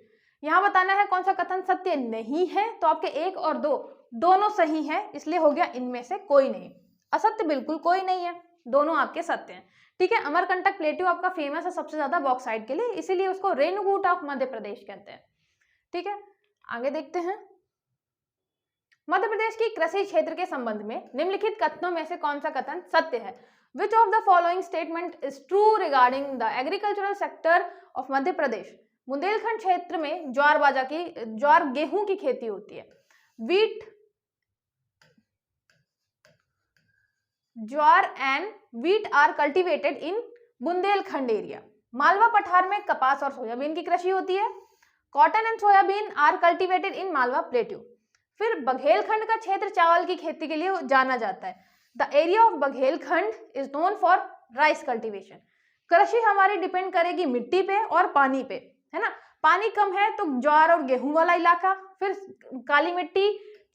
Speaker 1: यहां बताना है कौन सा कथन सत्य नहीं है, तो आपके 1 और 2 दोनों सही हैं, इसलिए हो गया इनमें से कोई नहीं। असत्य बिल्कुल कोई नहीं है, दोनों आपके सत्य हैं, ठीक है। अमरकंटक प्लेटू आपका फेमस है सबसे ज्यादा बॉक्साइट के लिए, इसीलिए उसको रेणुकूट ऑफ मध्य प्रदेश कहते हैं, ठीक है। आगे देखते हैं। मध्य प्रदेश की कृषि क्षेत्र के संबंध में निम्नलिखित कथनों में से कौन सा कथन सत्य है? Which of the following statement is true regarding the agricultural sector of Madhya Pradesh? Bundelkhand क्षेत्र में ज्वार गेहूं की खेती होती है। Jowar and wheat are cultivated in Bundelkhand area. Malwa पठार में कपास और सोयाबीन की कृषि होती है। Cotton and soybean are cultivated in Malwa plateau. फिर बघेलखंड का क्षेत्र चावल की खेती के लिए जाना जाता है। The area of Baghelkhand is known for rice cultivation. कृषि हमारी डिपेंड करेगी मिट्टी पे और पानी पे, है ना। पानी कम है तो ज्वार और गेहूं वाला इलाका, फिर काली मिट्टी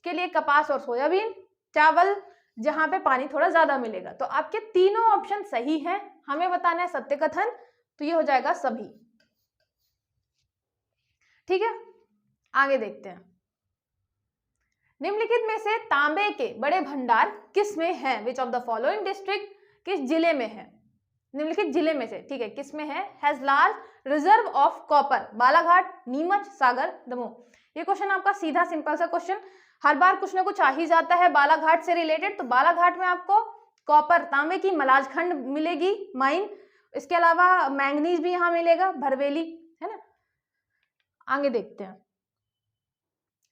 Speaker 1: के लिए कपास और सोयाबीन, चावल जहां पे पानी थोड़ा ज्यादा मिलेगा। तो आपके तीनों ऑप्शन सही हैं, हमें बताना है सत्य कथन, तो ये हो जाएगा सभी, ठीक है। आगे देखते हैं। निम्नलिखित में से तांबे के बड़े भंडार किस में है? Which of the following district, किस जिले में है? निम्नलिखित जिले में से, ठीक है, किस में है? Has large reserve of copper. Balaghat, Neemuch, Sagar, Damoh. ये क्वेश्चन आपका सीधा सिंपल सा क्वेश्चन, हर बार कुछ ना कुछ आ ही जाता है बालाघाट से रिलेटेड। तो बालाघाट में आपको कॉपर, तांबे की मलाजखंड मिलेगी माइन, इसके अलावा मैंगनीज भी यहाँ मिलेगा, भरवेली, है ना। आगे देखते हैं।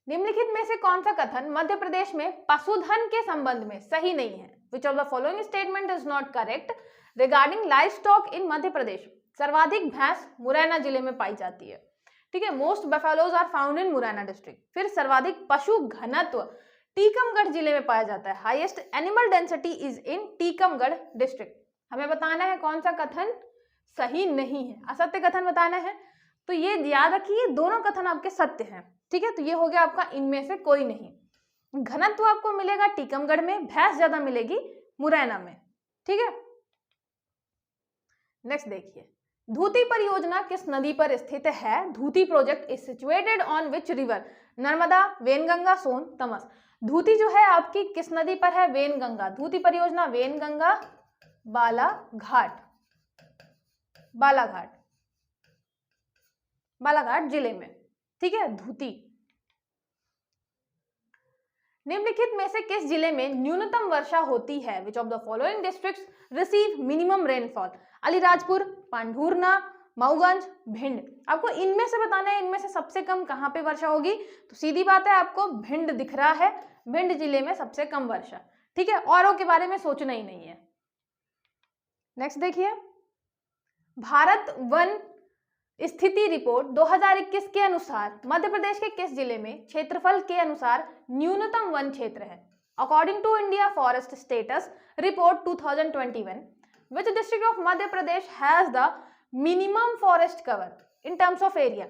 Speaker 1: निम्नलिखित में से कौन सा कथन मध्य प्रदेश में पशुधन के संबंध में सही नहीं है? Which of the following statement is not correct regarding livestock in Madhya Pradesh? सर्वाधिक भैंस मुरैना जिले में पाई जाती है, ठीक है। Most buffaloes are found in Morena district. फिर सर्वाधिक पशु घनत्व टीकमगढ़ जिले में पाया जाता है। Highest animal density is in Tikamgarh district. हमें बताना है कौन सा कथन सही नहीं है, असत्य कथन बताना है। तो ये याद रखिए, दोनों कथन आपके सत्य हैं, ठीक है। तो ये हो गया आपका इनमें से कोई नहीं। घनत्व आपको मिलेगा टीकमगढ़ में, भैंस ज्यादा मिलेगी मुरैना में, ठीक है। नेक्स्ट देखिए, धूती परियोजना किस नदी पर स्थित है? Dhuti project is situated on which river? Narmada, Wainganga, Son, Tamas. Dhuti जो है आपकी किस नदी पर है? वेनगंगा। धूती परियोजना वेनगंगा, बालाघाट, बालाघाट जिले में, ठीक है, धूती। निम्नलिखित में से किस जिले में न्यूनतम वर्षा होती है? Which of the following districts receive minimum rainfall? Alirajpur, Pandhurna, Mauganj, Bhind. आपको इनमें से बताना है इनमें से सबसे कम कहां पे वर्षा होगी। तो सीधी बात है, आपको भिंड दिख रहा है, भिंड जिले में सबसे कम वर्षा, ठीक है। औरों के बारे में सोचना ही नहीं है। नेक्स्ट देखिए, भारत वन स्थिति रिपोर्ट 2021 के अनुसार मध्य प्रदेश के किस जिले में क्षेत्रफल के अनुसार न्यूनतम वन क्षेत्र है? According to India forest status report 2021, which district of Madhya Pradesh has the minimum forest cover in terms of area?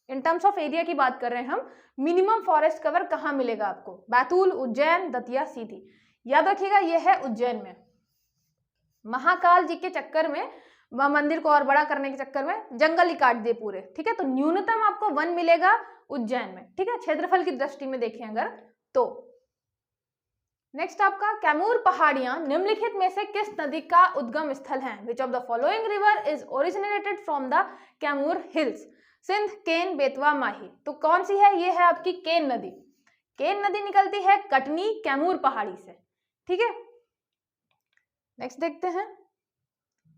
Speaker 1: In terms of area की बात कर रहे हैं हम। मिनिमम फॉरेस्ट कवर कहाँ मिलेगा आपको? बैतूल, उज्जैन, दतिया, सीधी। याद रखिएगा ये है उज्जैन में, महाकाल जी के चक्कर में, मंदिर को और बड़ा करने के चक्कर में जंगल ही काट दिए पूरे, ठीक है। तो न्यूनतम आपको वन मिलेगा उज्जैन में, ठीक है, क्षेत्रफल की दृष्टि में देखें अगर तो। नेक्स्ट आपका कैमूर पहाड़ियां निम्नलिखित में से किस नदी का उद्गम स्थल है? Which of the following river is originated from the Kaimur hills? Sindh, Ken, Betwa, Mahi. तो कौन सी है? ये है आपकी केन नदी। केन नदी निकलती है कटनी कैमूर पहाड़ी से, ठीक है। नेक्स्ट देखते हैं,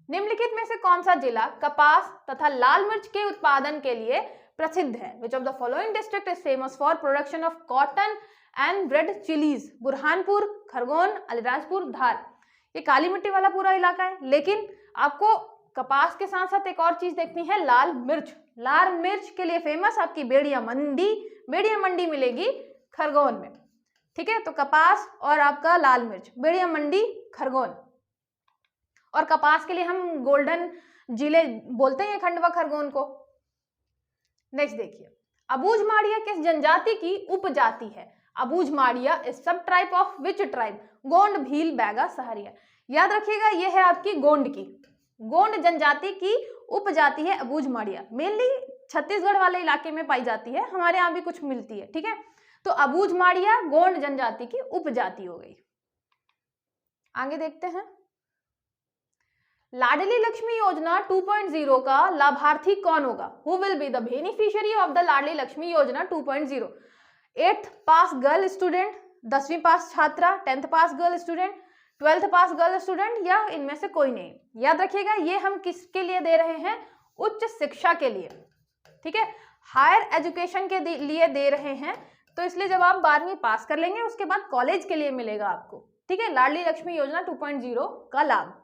Speaker 1: निम्नलिखित में से कौन सा जिला कपास तथा लाल मिर्च के उत्पादन के लिए प्रसिद्ध है? Which of the following district is famous for production of cotton and red chillies? Burhanpur, Khargone, Alirajpur, Dhar. ये काली मिट्टी वाला पूरा इलाका है, लेकिन आपको कपास के साथ साथ एक और चीज देखनी है, लाल मिर्च। लाल मिर्च के लिए फेमस आपकी बेड़िया मंडी, बेड़िया मंडी मिलेगी खरगोन में, ठीक है। तो कपास और आपका लाल मिर्च, बेड़िया मंडी, खरगोन। और कपास के लिए हम गोल्डन जिले बोलते हैं खंडवा खरगोन को। नेक्स्ट देखिए, अबूझ माड़िया किस जनजाति की उपजाति है? अबूझ माड़िया इज सब type of which tribe? Gond, Bhil, Baiga, Sahariya. याद रखिएगा ये है आपकी गोंड की, गोंड जनजाति की उपजाति है अबूझ माड़िया। मेनली छत्तीसगढ़ वाले इलाके में पाई जाती है, हमारे यहाँ भी कुछ मिलती है, ठीक है। तो अबूझ माड़िया गोंड जनजाति की उपजाति हो गई। आगे देखते हैं, लाडली लक्ष्मी योजना 2.0 का लाभार्थी कौन होगा? Who will be the beneficiary of the Ladli Lakshmi Yojana 2.0? 8th pass girl student, 10वीं पास छात्रा, 10th पास गर्ल स्टूडेंट, 12th पास गर्ल स्टूडेंट, या इनमें से कोई नहीं? याद रखिएगा ये हम किसके लिए दे रहे हैं? उच्च शिक्षा के लिए, ठीक है, हायर एजुकेशन के लिए दे रहे हैं। तो इसलिए जब आप 12वीं पास कर लेंगे उसके बाद कॉलेज के लिए मिलेगा आपको, ठीक है, लाडली लक्ष्मी योजना 2.0 का लाभ।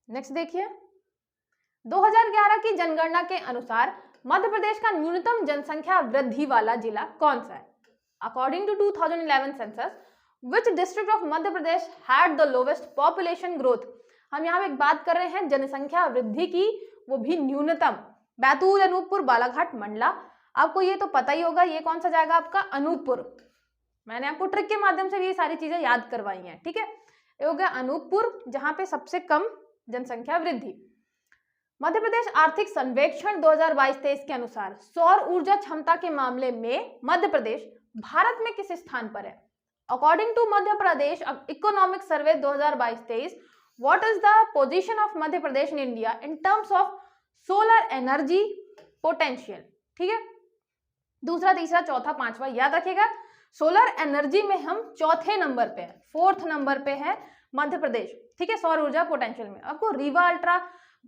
Speaker 1: नेक्स्ट देखिए, 2011 की जनगणना के अनुसार मध्य प्रदेश का न्यूनतम जनसंख्या वृद्धि वाला जिला कौन सा है? According to 2011 census, which district of Madhya Pradesh had the lowest population growth? हम यहाँ पे एक बात कर रहे हैं जनसंख्या वृद्धि की, वो भी न्यूनतम। बैतूल, अनूपपुर, बालाघाट, मंडला। आपको ये तो पता ही होगा, ये कौन सा जाएगा आपका? अनूपपुर। मैंने आपको ट्रिक के माध्यम से भी ये सारी चीजें याद करवाई हैं, ठीक है। ये हो गया अनूपपुर, जहां पे सबसे कम जनसंख्या वृद्धि। मध्य प्रदेश आर्थिक सर्वेक्षण 2022-23 के अनुसार सौर ऊर्जा क्षमता के मामले में मध्य प्रदेश भारत में किस स्थान पर है? According to Madhya Pradesh economic survey 2022-23, what is the position of Madhya Pradesh in India in terms of solar energy potential? ठीक है, दूसरा, तीसरा, चौथा, पांचवा याद रखिएगा। सोलर एनर्जी में हम चौथे नंबर पे है, 4th नंबर पे है मध्य प्रदेश, ठीक है, सौर ऊर्जा पोटेंशियल में। आपको रीवा अल्ट्रा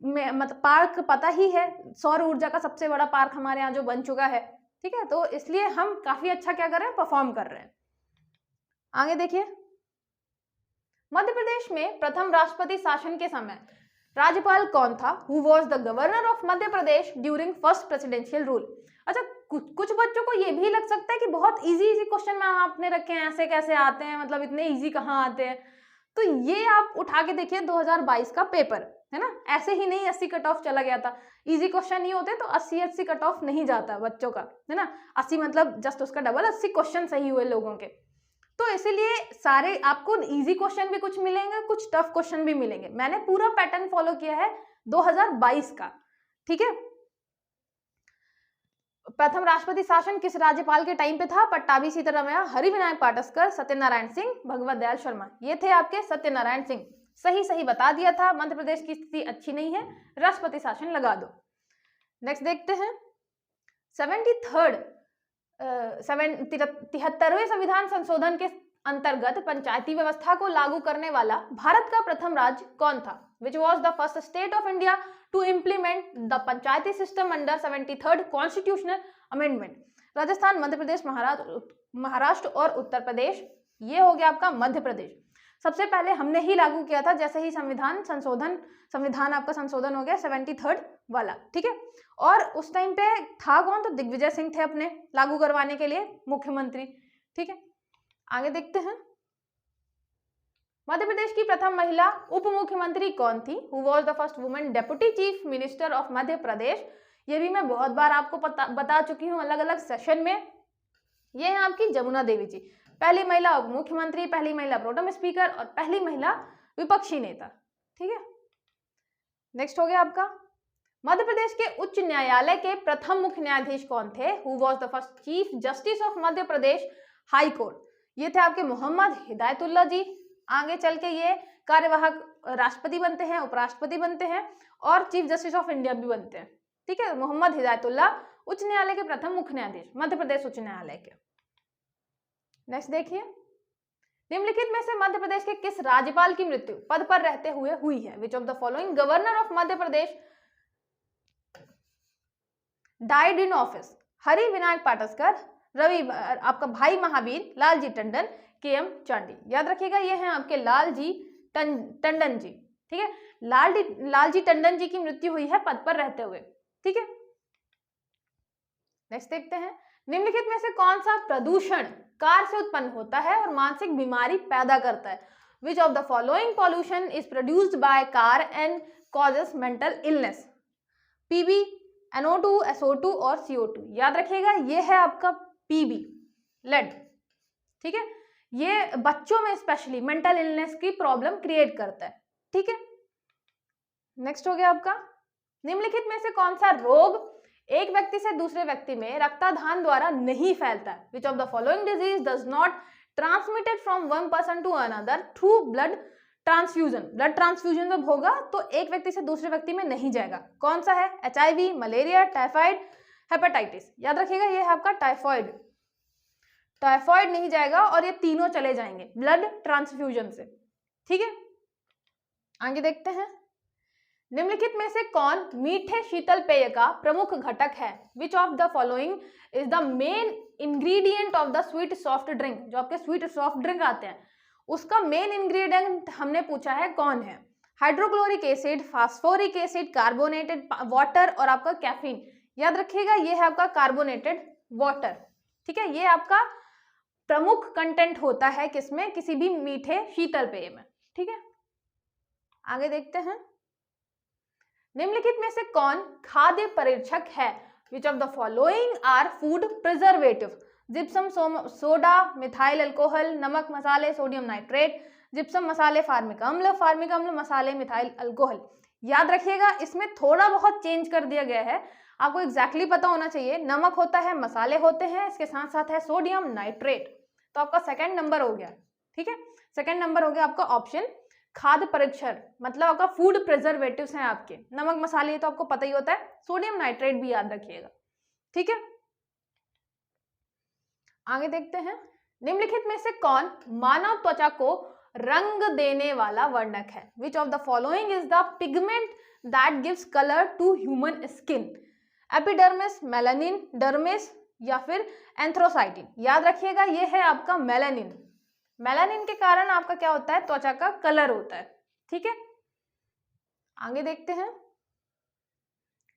Speaker 1: में मतलब पार्क पता ही है, सौर ऊर्जा का सबसे बड़ा पार्क हमारे यहाँ जो बन चुका है, ठीक है। तो इसलिए हम काफी अच्छा क्या कर रहे हैं, परफॉर्म कर रहे हैं। आगे देखिए, मध्य प्रदेश में प्रथम राष्ट्रपति शासन के समय राज्यपाल कौन था? Who was the governor of Madhya Pradesh during first presidential rule? अच्छा, कुछ बच्चों को ये भी लग सकता है कि बहुत इजी क्वेश्चन मैम आपने रखे हैं, ऐसे कैसे आते हैं, मतलब इतने इजी कहाँ आते हैं? तो ये आप उठा के देखिए 2022 का पेपर है ना, ऐसे ही नहीं 80 कट ऑफ चला गया था। इजी क्वेश्चन नहीं होते तो 80 कट ऑफ नहीं जाता बच्चों का, है ना। 80 मतलब जस्ट उसका डबल, 80 क्वेश्चन सही हुए लोगों के। तो इसीलिए सारे आपको इजी क्वेश्चन भी कुछ मिलेंगे, कुछ टफ क्वेश्चन भी मिलेंगे। मैंने पूरा पैटर्न फॉलो किया है 2022 का, ठीक है। प्रथम राष्ट्रपति शासन किस राज्यपाल के टाइम पे था? पट्टाभी सीतारामैया, हरिविनायक पाटस्कर, सत्यनारायण सिंह, भगवत दयाल शर्मा। ये थे आपके सत्यनारायण सिंह। सही बता दिया था। मध्य प्रदेश की स्थिति अच्छी नहीं है, राष्ट्रपति शासन लगा दो। नेक्स्ट देखते हैं, 73वें संविधान संशोधन के अंतर्गत पंचायती व्यवस्था को लागू करने वाला भारत का प्रथम राज्य कौन था? Which was the first state of India to implement the Panchayati system under 73rd constitutional amendment? Rajasthan, Madhya Pradesh, Maharashtra और उत्तर प्रदेश। ये हो गया आपका मध्य प्रदेश। सबसे पहले हमने ही लागू किया था, जैसे ही संविधान आपका संशोधन हो गया 73rd वाला, ठीक है। और उस टाइम पे था कौन? तो दिग्विजय सिंह थे अपने लागू करवाने के लिए मुख्यमंत्री, ठीक है। आगे देखते हैं, मध्य प्रदेश की प्रथम महिला उप मुख्यमंत्री कौन थी? Who was the first women deputy chief minister of Madhya Pradesh? ये भी मैं बहुत बार आपको बता चुकी हूँ अलग अलग सेशन में। ये है आपकी जमुना देवी जी। पहली महिला उप मुख्यमंत्री, पहली महिला प्रोटेम स्पीकर और पहली महिला विपक्षी नेता। ठीक है, नेक्स्ट हो गया आपका मध्य प्रदेश के उच्च न्यायालय के प्रथम मुख्य न्यायाधीश कौन थे? Who was the first chief justice of Madhya Pradesh high court? ये थे आपके मोहम्मद हिदायतुल्ला जी। आगे चल के ये कार्यवाहक राष्ट्रपति बनते हैं, उपराष्ट्रपति बनते हैं और चीफ जस्टिस ऑफ इंडिया भी बनते हैं। ठीक है, मोहम्मद हिदायतुल्ला उच्च न्यायालय के प्रथम मुख्य न्यायाधीश, मध्य प्रदेश उच्च न्यायालय के। नेक्स्ट देखिए, निम्नलिखित में से मध्य प्रदेश के किस राज्यपाल की मृत्यु पद पर रहते हुए हुई है? Which of the following governor of Madhya Pradesh died in office? Hari Vinayak Pataskar, Ravi आपका भाई महावीर, लालजी टंडन, के.एम. चांडी। याद रखिएगा ये हैं आपके लालजी टंडन जी। ठीक है, लालजी टंडन जी की मृत्यु हुई है पद पर रहते हुए। ठीक है, नेक्स्ट देखते हैं, निम्नलिखित में से कौन सा प्रदूषण कार से उत्पन्न होता है और मानसिक बीमारी पैदा करता है? Which of the following pollution is produced by car and causes mental illness? P B, NO2, SO2 और CO2। याद रखिएगा ये है आपका पीबी, लेड। ठीक है, ये बच्चों में स्पेशली मेंटल इलनेस की प्रॉब्लम क्रिएट करता है। ठीक है, नेक्स्ट हो गया आपका, निम्नलिखित में से कौन सा रोग एक व्यक्ति से दूसरे व्यक्ति में रक्तादान द्वारा नहीं फैलता है? Which of the following disease does not transmitted from one person to another through blood transfusion? Blood transfusion जब होगा तो एक व्यक्ति से दूसरे व्यक्ति में नहीं जाएगा। कौन सा है? HIV, malaria, typhoid, hepatitis. याद रखिएगा ये है आपका टाइफाइड। टाइफाइड नहीं जाएगा और ये तीनों चले जाएंगे ब्लड ट्रांसफ्यूजन से। ठीक है, आगे देखते हैं, निम्नलिखित में से कौन मीठे शीतल पेय का प्रमुख घटक है? Which of the following is the main ingredient of the sweet soft drink? जो आपके स्वीट सॉफ्ट ड्रिंक आते हैं उसका मेन इंग्रेडिएंट हमने पूछा है कौन है? Hydrochloric acid, phosphoric acid, carbonated water और आपका कैफीन। याद रखिएगा ये है आपका कार्बोनेटेड वाटर। ठीक है, ये आपका प्रमुख कंटेंट होता है किसमें? किसी भी मीठे शीतल पेय में। ठीक है, आगे देखते हैं, निम्नलिखित में से कौन खाद्य परीक्षक है? Which of the following are food preservative? Gypsum, soda, methyl alcohol, नमक, मसाले, सोडियम नाइट्रेट, जिप्सम मसाले, फार्मिक अम्ल मसाले, मिथाइल अल्कोहल। याद रखिएगा इसमें थोड़ा बहुत चेंज कर दिया गया है, आपको एग्जैक्टली पता होना चाहिए। नमक होता है, मसाले होते हैं, इसके साथ साथ है सोडियम नाइट्रेट। तो आपका सेकंड नंबर हो गया। ठीक है, सेकंड नंबर हो गया आपका ऑप्शन खाद्य परीक्षण, मतलब आपका फूड प्रिजर्वेटिव्स हैं आपके। नमक, मसाले तो आपको पता ही होता है, सोडियम नाइट्रेट भी याद रखिएगा। ठीक है, आगे देखते हैं, निम्नलिखित में से कौन मानव त्वचा को रंग देने वाला वर्णक है? Which of the following is the pigment that gives colour to human skin? Epidermis, melanin, dermis या फिर एंथ्रोसाइटिन? याद रखिएगा ये है आपका मेलानिन। मेलानिन के कारण आपका क्या होता है? त्वचा का कलर होता है। ठीक है, आगे देखते हैं,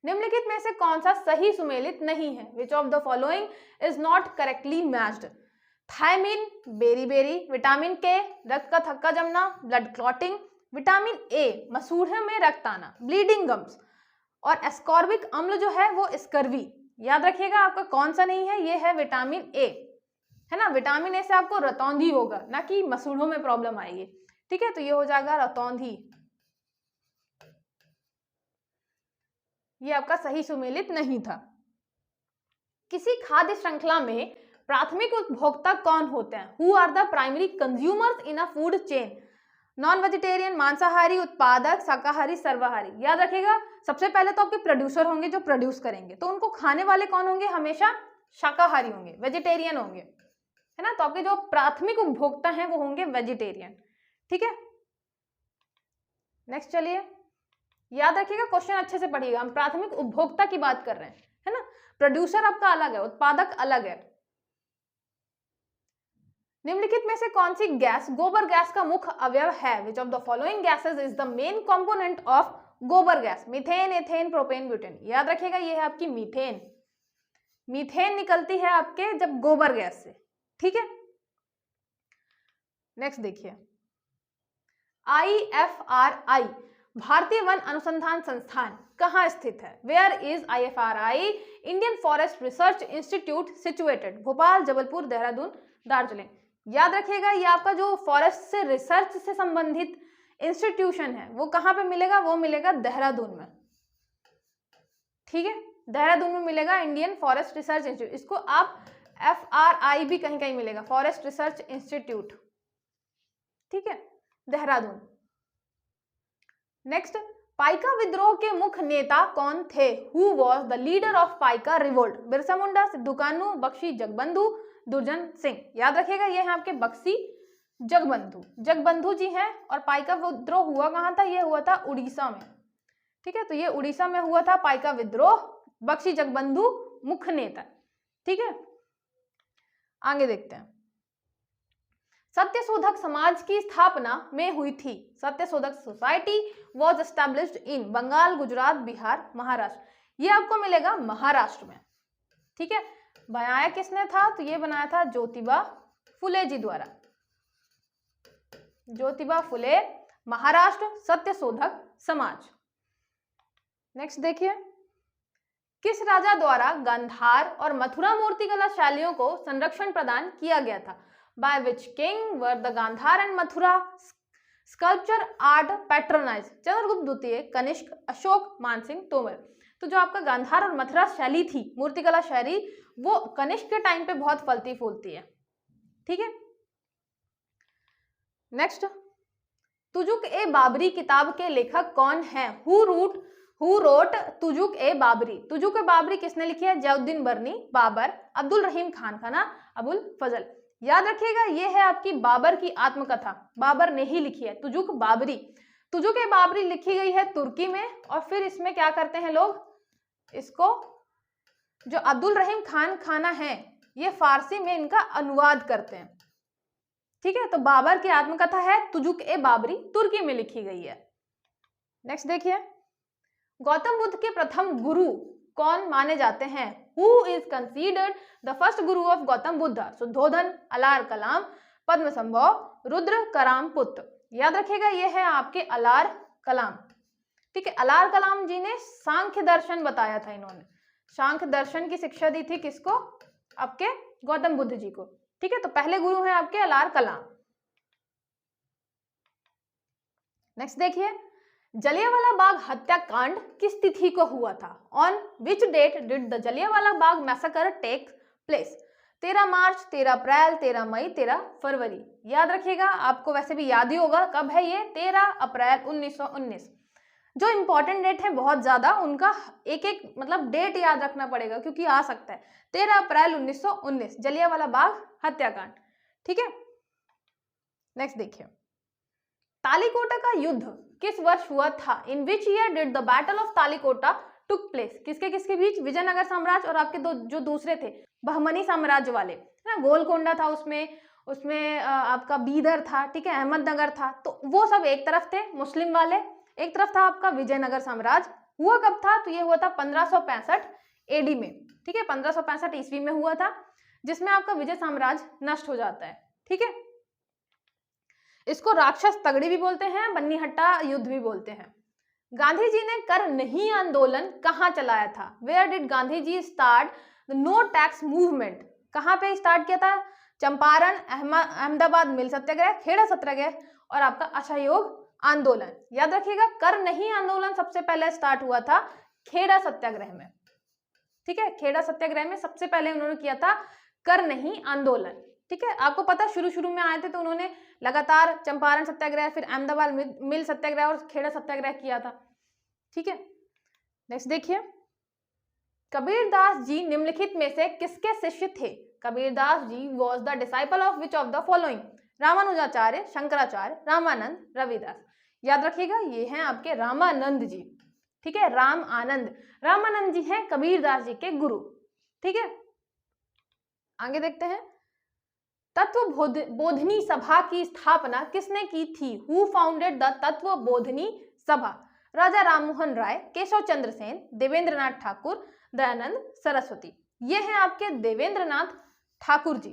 Speaker 1: निम्नलिखित में से कौन सा सही सुमेलित नहीं है? Which of the following is not correctly matched? Thiamine, बेरी, विटामिन के, रक्त का थक्का जमना, ब्लड क्लॉटिंग, विटामिन ए, मसूड़े में रक्त आना, ब्लीडिंग गम्स और एस्कॉर्बिक अम्ल जो है वो स्कर्वी। याद रखिएगा आपका कौन सा नहीं है? ये है विटामिन ए, है ना। विटामिन ए से आपको रतौंधी होगा, ना कि मसूड़ों में प्रॉब्लम आएगी। ठीक है, तो ये हो जाएगा रतौंधी। ये आपका सही सुमेलित नहीं था। किसी खाद्य श्रृंखला में प्राथमिक उपभोक्ता कौन होते हैं? Who are the primary consumers in a food chain? Non vegetarian, मांसाहारी, उत्पादक, शाकाहारी, सर्वाहारी। याद रखिएगा सबसे पहले तो आपके प्रोड्यूसर होंगे जो प्रोड्यूस करेंगे, तो उनको खाने वाले कौन होंगे? हमेशा शाकाहारी होंगे, वेजिटेरियन होंगे, है ना। तो आपके जो प्राथमिक उपभोक्ता हैं वो होंगे वेजिटेरियन। ठीक है, नेक्स्ट चलिए, याद रखिएगा क्वेश्चन अच्छे से पढ़िएगा। हम प्राथमिक उपभोक्ता की बात कर रहे हैं, है ना। प्रोड्यूसर आपका अलग है, उत्पादक अलग है। निम्नलिखित में से कौन सी गैस गोबर गैस का मुख्य अवयव है? Which of the following gases is the main component of gobar gas? Methane, ethane, propane, butane. याद रखिएगा ये है आपकी मीथेन। मीथेन निकलती है आपके जब गोबर गैस से। ठीक है, नेक्स्ट देखिए, IFRI भारतीय वन अनुसंधान संस्थान कहाँ स्थित है? Where is IFRI Indian Forest Research Institute situated? Bhopal, Jabalpur, Dehradun, Darjeeling. याद रखिएगा ये आपका जो फॉरेस्ट से रिसर्च से संबंधित इंस्टीट्यूशन है वो कहाँ पे मिलेगा, वो मिलेगा देहरादून में। ठीक है, देहरादून में मिलेगा इंडियन फॉरेस्ट रिसर्च इंस्टीट्यूट। इसको आप FRI भी कहीं कहीं मिलेगा, फॉरेस्ट रिसर्च इंस्टीट्यूट। ठीक है, देहरादून। नेक्स्ट, पाइका विद्रोह के मुख्य नेता कौन थे? Who was the leader of Paika revolt? Birsa Munda, Sidhu Kanhu, Bakshi Jagabandhu, Durjan Singh. याद रखिएगा ये है आपके बख्शी जगबंधु, जगबंधु जी हैं। और पाइका विद्रोह हुआ कहाँ था? ये हुआ था उड़ीसा में। ठीक है, तो ये उड़ीसा में हुआ था पाइका विद्रोह, बख्शी जगबंधु मुख्य नेता। ठीक है, आगे देखते हैं। सत्यशोधक समाज की स्थापना में हुई थी। Satyashodhak Society was established in Bengal, Gujarat, Bihar, Maharashtra. ये आपको मिलेगा महाराष्ट्र में। ठीक है, बनाया किसने था? तो ये बनाया था ज्योतिबा फुले जी द्वारा। ज्योतिबा फुले, महाराष्ट्र, सत्यशोधक समाज। नेक्स्ट देखिए, किस राजा द्वारा गांधार और मथुरा मूर्तिकला शैलियों को संरक्षण प्रदान किया गया था? By which king were the Gandhar and Mathura sculpture art patronized? Chandragupta द्वितीय, कनिष्क, अशोक, मानसिंह तोमर। तो जो आपका गांधार और मथुरा शैली थी, मूर्तिकला शैली, वो कनिष्क के टाइम पे बहुत फलती फूलती है। ठीक है, नेक्स्ट, तुजुक ए बाबरी किताब के लेखक कौन है? हु रोट तुजुक ए बाबरी? तुजुक ए बाबरी किसने लिखी है? जयउद्दीन बर्नी, बाबर, अब्दुल रहीम खान खाना, अबुल फजल। याद रखिएगा ये है आपकी बाबर की आत्मकथा, बाबर ने ही लिखी है तुजुक बाबरी। तुजुक ए बाबरी लिखी गई है तुर्की में, और फिर इसमें क्या करते हैं लोग, इसको जो अब्दुल रहीम खान खाना है ये फारसी में इनका अनुवाद करते हैं। ठीक है, तो बाबर की आत्मकथा है तुजुक ए बाबरी, तुर्की में लिखी गई है। नेक्स्ट देखिए, गौतम बुद्ध के प्रथम गुरु कौन माने जाते हैं? Who is considered the first guru of Gautam Buddha? Shuddhodana, अलार कलाम, पद्मसंभव, रुद्र करामपुत्र। याद रखिएगा ये है आपके अलार कलाम। ठीक है, अलार कलाम जी ने सांख्य दर्शन बताया था, इन्होंने सांख्य दर्शन की शिक्षा दी थी किसको? आपके गौतम बुद्ध जी को। ठीक है, तो पहले गुरु हैं आपके अलार कलाम। नेक्स्ट देखिए, जलियांवाला बाग हत्याकांड किस तिथि को हुआ था? On which date did the Jallianwala Bagh massacre take place? 13 March, 13 April, 13 May, 13 February. याद रखिएगा, आपको वैसे भी याद ही होगा कब है ये, 13 अप्रैल 1919। जो इंपॉर्टेंट डेट है बहुत ज्यादा, उनका एक एक मतलब डेट याद रखना पड़ेगा क्योंकि आ सकता है। 13 अप्रैल 1919 जलियांवाला बाग हत्याकांड। ठीक है, नेक्स्ट देखिए, तालीकोटा का युद्ध किस वर्ष हुआ था? In which year did the battle of Talikota took place? किसके किसके बीच? विजयनगर साम्राज्य और आपके जो दूसरे थे बहमनी साम्राज्य वाले, है ना, गोलकोंडा था उसमें आपका बीदर था, ठीक है, अहमदनगर था, तो वो सब एक तरफ थे मुस्लिम वाले, एक तरफ था आपका विजयनगर साम्राज्य। हुआ कब था? तो ये हुआ था 1565 AD में। ठीक है, 1565 ईस्वी में हुआ था, जिसमें आपका विजय साम्राज्य नष्ट हो जाता है। ठीक है, इसको राक्षस तगड़ी भी बोलते हैं, बन्नीहट्टा युद्ध भी बोलते हैं। गांधी जी ने कर नहीं आंदोलन कहाँ चलाया था? Where did Gandhi ji start the no tax movement? कहाँ पे स्टार्ट किया था? चंपारण, अहमदाबाद मिल सत्याग्रह, खेड़ा सत्याग्रह और आपका असहयोग आंदोलन। याद रखिएगा, कर नहीं आंदोलन सबसे पहले स्टार्ट हुआ था खेड़ा सत्याग्रह में। ठीक है, खेड़ा सत्याग्रह में सबसे पहले उन्होंने किया था कर नहीं आंदोलन। ठीक है, आपको पता शुरू में आए थे तो उन्होंने लगातार चंपारण सत्याग्रह, फिर अहमदाबाद मिल सत्याग्रह और खेड़ा सत्याग्रह किया था। ठीक है, नेक्स्ट देखिए, कबीरदास जी निम्नलिखित में से किसके शिष्य थे? Kabirdas ji was the disciple of which of the following? Ramanujacharya, Shankaracharya, Ramanand, Ravidas. याद रखिएगा ये हैं आपके रामानंद जी। ठीक है, राम आनंद, रामानंद जी हैं कबीरदास जी के गुरु। ठीक है, आगे देखते हैं, तत्व बोधनी सभा की स्थापना किसने की थी? हु फाउंडेड द तत्व बोधनी सभा? राजा राममोहन राय, केशव चंद्र सेन, देवेंद्रनाथ ठाकुर, दयानंद सरस्वती। ये हैं आपके देवेंद्रनाथ ठाकुर जी।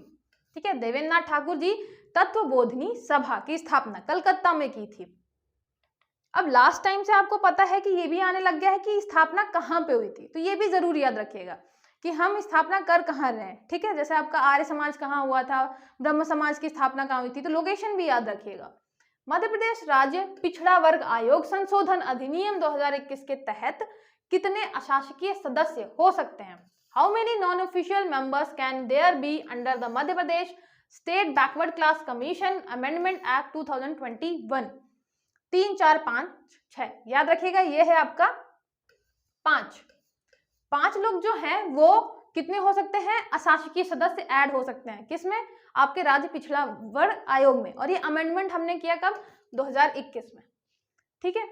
Speaker 1: ठीक है, देवेंद्रनाथ ठाकुर जी तत्व बोधनी सभा की स्थापना कलकत्ता में की थी। अब लास्ट टाइम से आपको पता है कि ये भी आने लग गया है कि स्थापना कहाँ पे हुई थी, तो ये भी जरूर याद रखिएगा कि हम स्थापना कर कहाँ रहे हैं, ठीक है। जैसे आपका आर्य समाज कहाँ हुआ था, ब्रह्म समाज की स्थापना कहाँ हुई थी, तो लोकेशन भी याद रखिएगा। मध्य प्रदेश राज्य पिछड़ा वर्ग आयोग संशोधन अधिनियम 2021 के तहत कितने अशासकीय सदस्य हो सकते हैं? How many non official members can there be under the Madhya Pradesh state backward class commission amendment act 2021? 3, 4, 5, 6 याद रखिएगा। ये है आपका 5 लोग जो हैं वो कितने हो सकते हैं? अशासकीय सदस्य ऐड हो सकते हैं। किसमें? आपके राज्य पिछड़ा वर्ग आयोग में। और ये अमेंडमेंट हमने किया कब? 2021 में, ठीक है।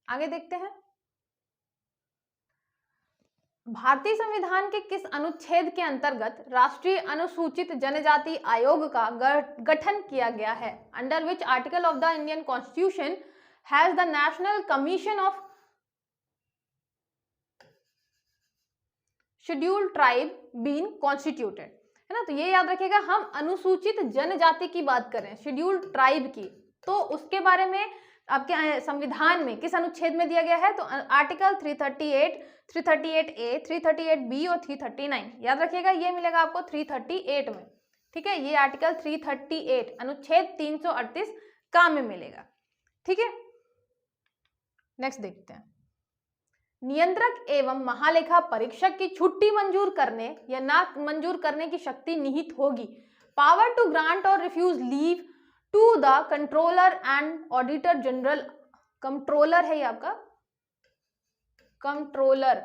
Speaker 1: आगे देखते हैं, भारतीय संविधान के किस अनुच्छेद के अंतर्गत राष्ट्रीय अनुसूचित जनजाति आयोग का गठन किया गया है? Under which article of the Indian constitution has the national commission of scheduled tribe been constituted, है ना। तो ये याद रखिएगा, हम अनुसूचित जनजाति की बात कर रहे हैं, शेड्यूल्ड ट्राइब की, तो उसके बारे में आपके संविधान में किस अनुच्छेद में दिया गया है? तो आर्टिकल 338, 338A, 338B और 339 याद रखिएगा। ये मिलेगा आपको 338 में, ठीक है। ये आर्टिकल 338 अनुच्छेद 338 का में मिलेगा, ठीक है। नेक्स्ट देखते हैं, नियंत्रक एवं महालेखा परीक्षक की छुट्टी मंजूर करने या ना मंजूर करने की शक्ति निहित होगी। पावर टू ग्रांट और refuse leave to the controller and auditor general, controller है ये आपका, controller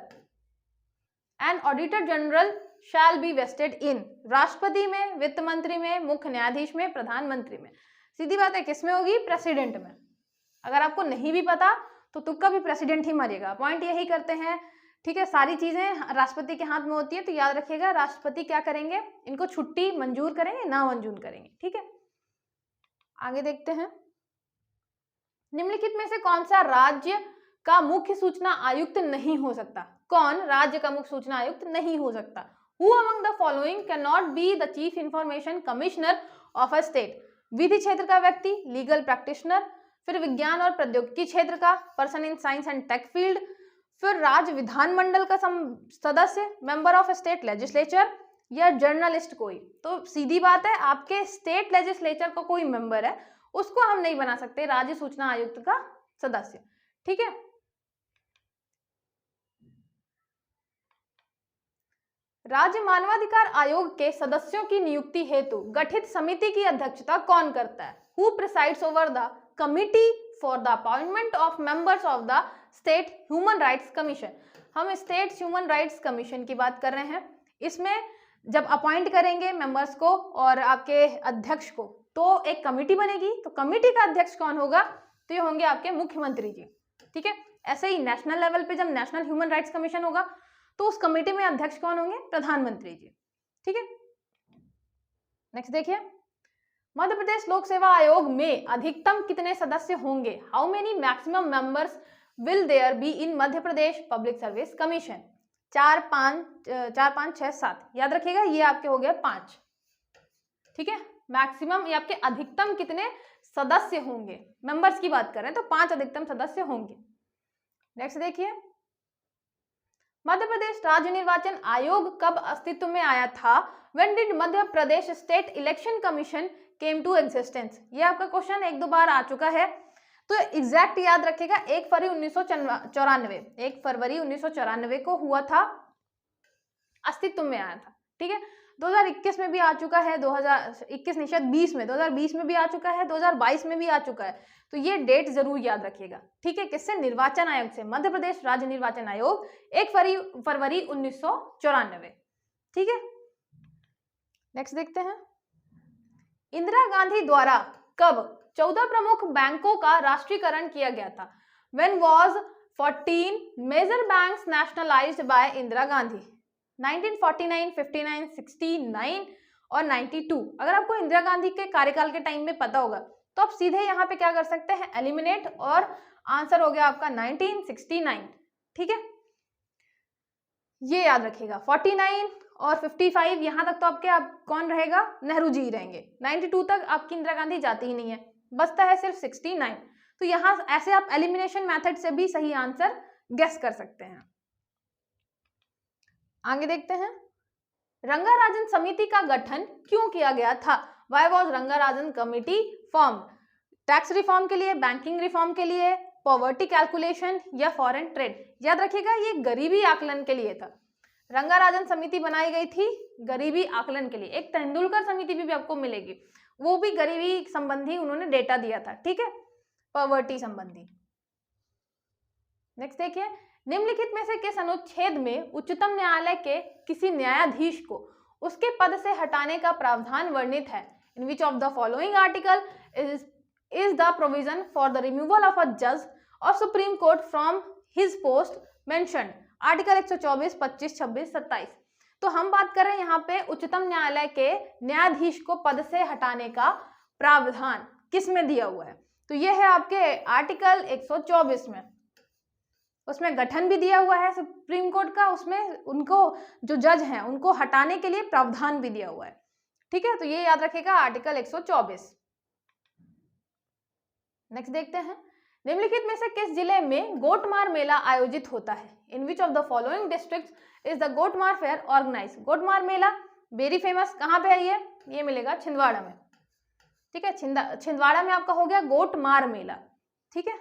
Speaker 1: and auditor general shall be vested in, राष्ट्रपति में, वित्त मंत्री में, मुख्य न्यायाधीश में, प्रधानमंत्री में। सीधी बात है, किसमें होगी? प्रेसिडेंट में। अगर आपको नहीं भी पता तो तुक्का भी प्रेसिडेंट ही मारिएगा, पॉइंट यही करते हैं, ठीक है। सारी चीजें राष्ट्रपति के हाथ में होती है, तो याद रखिएगा राष्ट्रपति क्या करेंगे? इनको छुट्टी मंजूर करेंगे, ना मंजूर करेंगे, ठीक है। आगे देखते हैं, निम्नलिखित में से कौन सा राज्य का मुख्य सूचना आयुक्त नहीं हो सकता? कौन राज्य का मुख्य सूचना आयुक्त नहीं हो सकता? Who among the following can not be the chief information commissioner of a state? विधि क्षेत्र का व्यक्ति, लीगल प्रैक्टिशनर, फिर विज्ञान और प्रौद्योगिकी क्षेत्र का, person in science and tech field, फिर राज्य विधानमंडल का सदस्य, मेंबर ऑफ स्टेट लेजिस्लेचर, या जर्नलिस्ट कोई। तो सीधी बात है, आपके स्टेट लेजिस्लेचर का कोई मेंबर है उसको हम नहीं बना सकते राज्य सूचना आयुक्त का सदस्य, ठीक है। राज्य मानवाधिकार आयोग के सदस्यों की नियुक्ति हेतु गठित समिति की अध्यक्षता कौन करता है? Who presides over the committee for the appointment of members of the state human rights commission? हम स्टेट ह्यूमन राइट्स कमीशन की बात कर रहे हैं। इसमें जब अपॉइंट करेंगे मेंबर्स को और आपके अध्यक्ष को, तो एक कमिटी बनेगी। तो कमिटी का अध्यक्ष कौन होगा? तो ये होंगे आपके मुख्यमंत्री जी, ठीक है। ऐसे ही नेशनल लेवल पे जब नेशनल ह्यूमन राइट्स कमीशन होगा तो उस कमेटी में अध्यक्ष कौन होंगे? प्रधानमंत्री जी, ठीक है। नेक्स्ट देखिए, मध्य प्रदेश लोक सेवा आयोग में अधिकतम कितने सदस्य होंगे? How many maximum members will there be in Madhya Pradesh public service commission? 4, 5, 6, 7 याद रखिएगा। ये आपके हो गए 5, ठीक है। मैक्सिमम ये आपके अधिकतम कितने सदस्य होंगे, मेंबर्स की बात कर रहे हैं, तो 5 अधिकतम सदस्य होंगे। नेक्स्ट देखिए, मध्य प्रदेश राज्य निर्वाचन आयोग कब अस्तित्व में आया था? When did Madhya Pradesh state election commission came to existence? ये आपका क्वेश्चन 1-2 बार आ चुका है, तो एग्जैक्ट याद रखिएगा। 1 फरवरी 1994 को हुआ था, अस्तित्व में आया था, ठीक है। 2021 में भी आ चुका है, 2021 नहीं शायद 20 में, 2020 में भी आ चुका है, 2022 में भी आ चुका है। तो ये डेट जरूर याद रखिएगा, ठीक है। किससे? निर्वाचन आयोग से, मध्य प्रदेश राज्य निर्वाचन आयोग 1 फरवरी 1994, ठीक है। नेक्स्ट देखते हैं, इंदिरा गांधी द्वारा कब 14 प्रमुख बैंकों का राष्ट्रीयकरण किया गया था? When was 14 major banks nationalised by Indira Gandhi? 1949, 59, 69 और 92। अगर आपको इंदिरा गांधी के कार्यकाल के टाइम में पता होगा तो आप सीधे यहाँ पे क्या कर सकते हैं? एलिमिनेट, और आंसर हो गया आपका 1969, ठीक है। ये याद रखिएगा, 49 और 55 यहाँ तक तो आपके कौन रहेगा? नेहरू जी रहेंगे। 92 तक आपकी इंदिरा गांधी जाती ही नहीं है, बचता है सिर्फ 69। तो यहाँ ऐसे आप एलिमिनेशन मेथड से भी सही आंसर गेस कर सकते हैं। आगे देखते हैं, रंगाराजन समिति का गठन क्यों किया गया था? Why was Rangarajan committee form? Tax reform के लिए, बैंकिंग रिफॉर्म के लिए, पॉवर्टी कैलकुलेशन या फॉरेन ट्रेड? याद रखिएगा ये गरीबी आकलन के लिए था। रंगाराजन समिति बनाई गई थी गरीबी आकलन के लिए। एक तेंदुलकर समिति भी आपको मिलेगी, वो भी गरीबी संबंधी उन्होंने डेटा दिया था, ठीक है, पॉवर्टी संबंधी। नेक्स्ट देखिए, निम्नलिखित में से किस अनुच्छेद में उच्चतम न्यायालय के किसी न्यायाधीश को उसके पद से हटाने का प्रावधान वर्णित है? In which of the following article is the provision for the removal of a judge of Supreme Court from his post mentioned? Article 124, 25, 26, 27। तो हम बात कर रहे हैं यहाँ पे उच्चतम न्यायालय के न्यायाधीश को पद से हटाने का प्रावधान किस में दिया हुआ है? तो ये है आपके आर्टिकल 124 में। उसमें गठन भी दिया हुआ है सुप्रीम कोर्ट का, उसमें उनको जो जज हैं उनको हटाने के लिए प्रावधान भी दिया हुआ है, ठीक है। तो ये याद रखिएगा आर्टिकल 124। नेक्स्ट देखते हैं, निम्नलिखित में से किस जिले में गोटमार मेला आयोजित होता है? In which of the following districts is the Gotmar fair organize? Gotmar मेला वेरी फेमस, कहाँ पे है ये मिलेगा छिंदवाड़ा में, ठीक है। छिंदवाड़ा में आपका हो गया गोटमार मेला, ठीक है।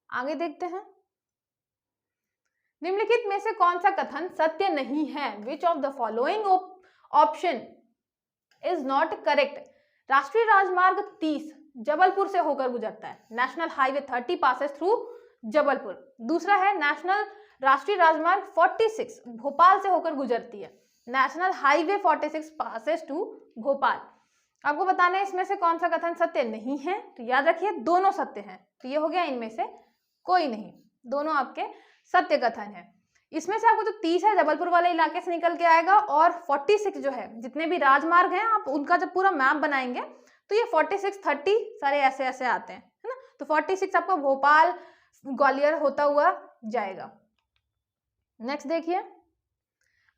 Speaker 1: आगे देखते हैं, निम्नलिखित में से कौन सा कथन सत्य नहीं है? Which of the following option is not correct? राष्ट्रीय राजमार्ग 30 जबलपुर से होकर गुजरता है। National highway 30 passes through Jabalpur. दूसरा है राष्ट्रीय राजमार्ग 46 भोपाल से होकर गुजरती है। National highway 46 passes to Bhopal. आपको बताना है इसमें से कौन सा कथन सत्य नहीं है। तो याद रखिए दोनों सत्य हैं, तो ये हो गया इनमें से कोई नहीं, दोनों आपके सत्य कथन है। इसमें से आपको जो 30 है जबलपुर वाले इलाके से निकल के आएगा, और 46 जो है, जितने भी राजमार्ग हैं आप उनका जब पूरा मैप बनाएंगे तो ये 46, 30 सारे ऐसे ऐसे आते हैं, है ना। तो 46 आपका भोपाल ग्वालियर होता हुआ जाएगा। नेक्स्ट देखिए,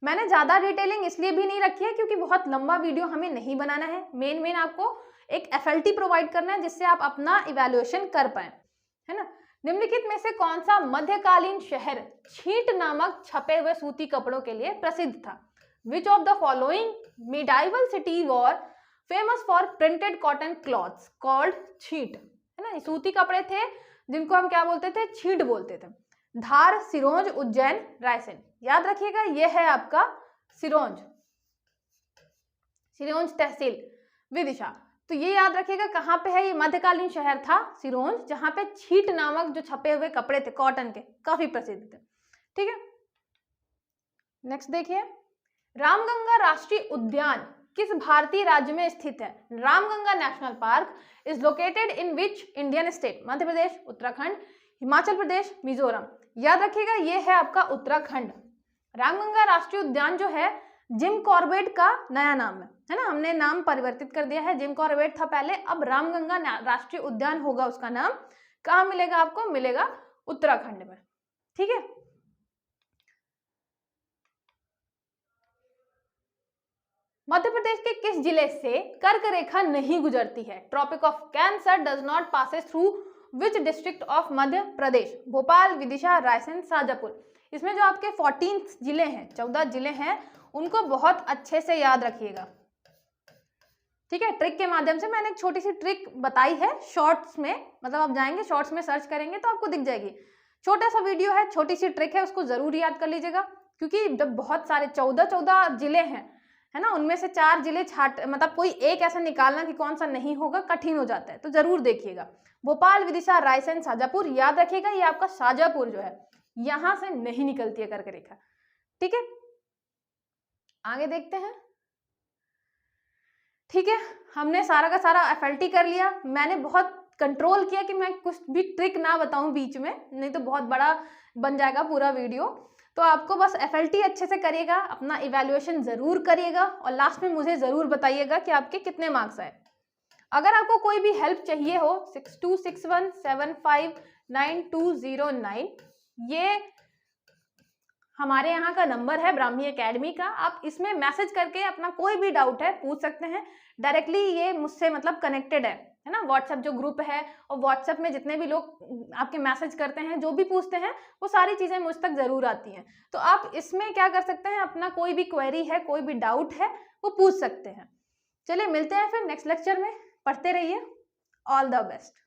Speaker 1: मैंने ज्यादा डिटेलिंग इसलिए भी नहीं रखी है क्योंकि बहुत लंबा वीडियो हमें नहीं बनाना है। मेन आपको एक FLT प्रोवाइड करना है जिससे आप अपना इवैल्यूएशन कर पाए, है ना। निम्नलिखित में से कौन सा मध्यकालीन शहर छींट नामक छपे हुए सूती कपड़ों के लिए प्रसिद्ध था? विच of the following medieval city war famous for printed cotton clothes called छींट? है ना, सूती कपड़े थे जिनको हम क्या बोलते थे? छींट बोलते थे। धार, सिरोंज, उज्जैन, रायसेन। याद रखिएगा ये है आपका सिरोंज तहसील विदिशा। तो ये याद रखिएगा कहाँ पे है, ये मध्यकालीन शहर था सिरोंज, जहां पे छींट नामक जो छपे हुए कपड़े थे कॉटन के, काफी प्रसिद्ध थे, ठीक है। नेक्स्ट देखिए, रामगंगा राष्ट्रीय उद्यान किस भारतीय राज्य में स्थित है? Ramganga national park is located in which Indian state? Madhya Pradesh, Uttarakhand, Himachal Pradesh, Mizoram. याद रखिएगा ये है आपका उत्तराखंड। रामगंगा राष्ट्रीय उद्यान जो है जिम कॉर्बेट का नया नाम है ना, हमने नाम परिवर्तित कर दिया है। जिम कॉर्बेट था पहले, अब रामगंगा राष्ट्रीय उद्यान होगा उसका नाम। कहाँ मिलेगा आपको? मिलेगा उत्तराखंड में, ठीक है। मध्य प्रदेश के किस जिले से कर्क रेखा नहीं गुजरती है? Tropic of cancer does not passes through which district of Madhya Pradesh? Bhopal, Vidisha, Raisen, Shajapur. इसमें जो आपके 14 जिले हैं, 14 जिले हैं, उनको बहुत अच्छे से याद रखिएगा, ठीक है। ट्रिक के माध्यम से मैंने एक छोटी सी ट्रिक बताई है शॉर्ट्स में, मतलब आप जाएंगे शॉर्ट्स में सर्च करेंगे तो आपको दिख जाएगी। छोटा सा वीडियो है, छोटी सी ट्रिक है, उसको जरूर याद कर लीजिएगा, क्योंकि जब बहुत सारे 14 जिले हैं, है ना, उनमें से 4 जिले मतलब कोई एक ऐसा निकालना कि कौन सा नहीं होगा कठिन हो जाता है, तो जरूर देखिएगा। भोपाल, विदिशा, रायसेन, शाजापुर। याद रखिएगा ये आपका शाजापुर जो है यहां से नहीं निकलती है कर्क रेखा, ठीक है। आगे देखते हैं, ठीक है। हमने सारा का सारा FLT कर लिया। मैंने बहुत कंट्रोल किया कि मैं कुछ भी ट्रिक ना बताऊं बीच में, नहीं तो बहुत बड़ा बन जाएगा पूरा वीडियो। तो आपको बस FLT अच्छे से करिएगा, अपना इवैल्यूएशन जरूर करिएगा, और लास्ट में मुझे जरूर बताइएगा कि आपके कितने मार्क्स आए। अगर आपको कोई भी हेल्प चाहिए हो 6261759209, ये हमारे यहाँ का नंबर है ब्राह्मी एकेडमी का। आप इसमें मैसेज करके अपना कोई भी डाउट है पूछ सकते हैं। डायरेक्टली ये मुझसे मतलब कनेक्टेड है, है ना। व्हाट्सएप जो ग्रुप है और व्हाट्सएप में जितने भी लोग आपके मैसेज करते हैं, जो भी पूछते हैं, वो सारी चीज़ें मुझ तक ज़रूर आती हैं। तो आप इसमें क्या कर सकते हैं, अपना कोई भी क्वेरी है, कोई भी डाउट है, वो पूछ सकते हैं। चलिए मिलते हैं फिर नेक्स्ट लेक्चर में, पढ़ते रहिए। All the best.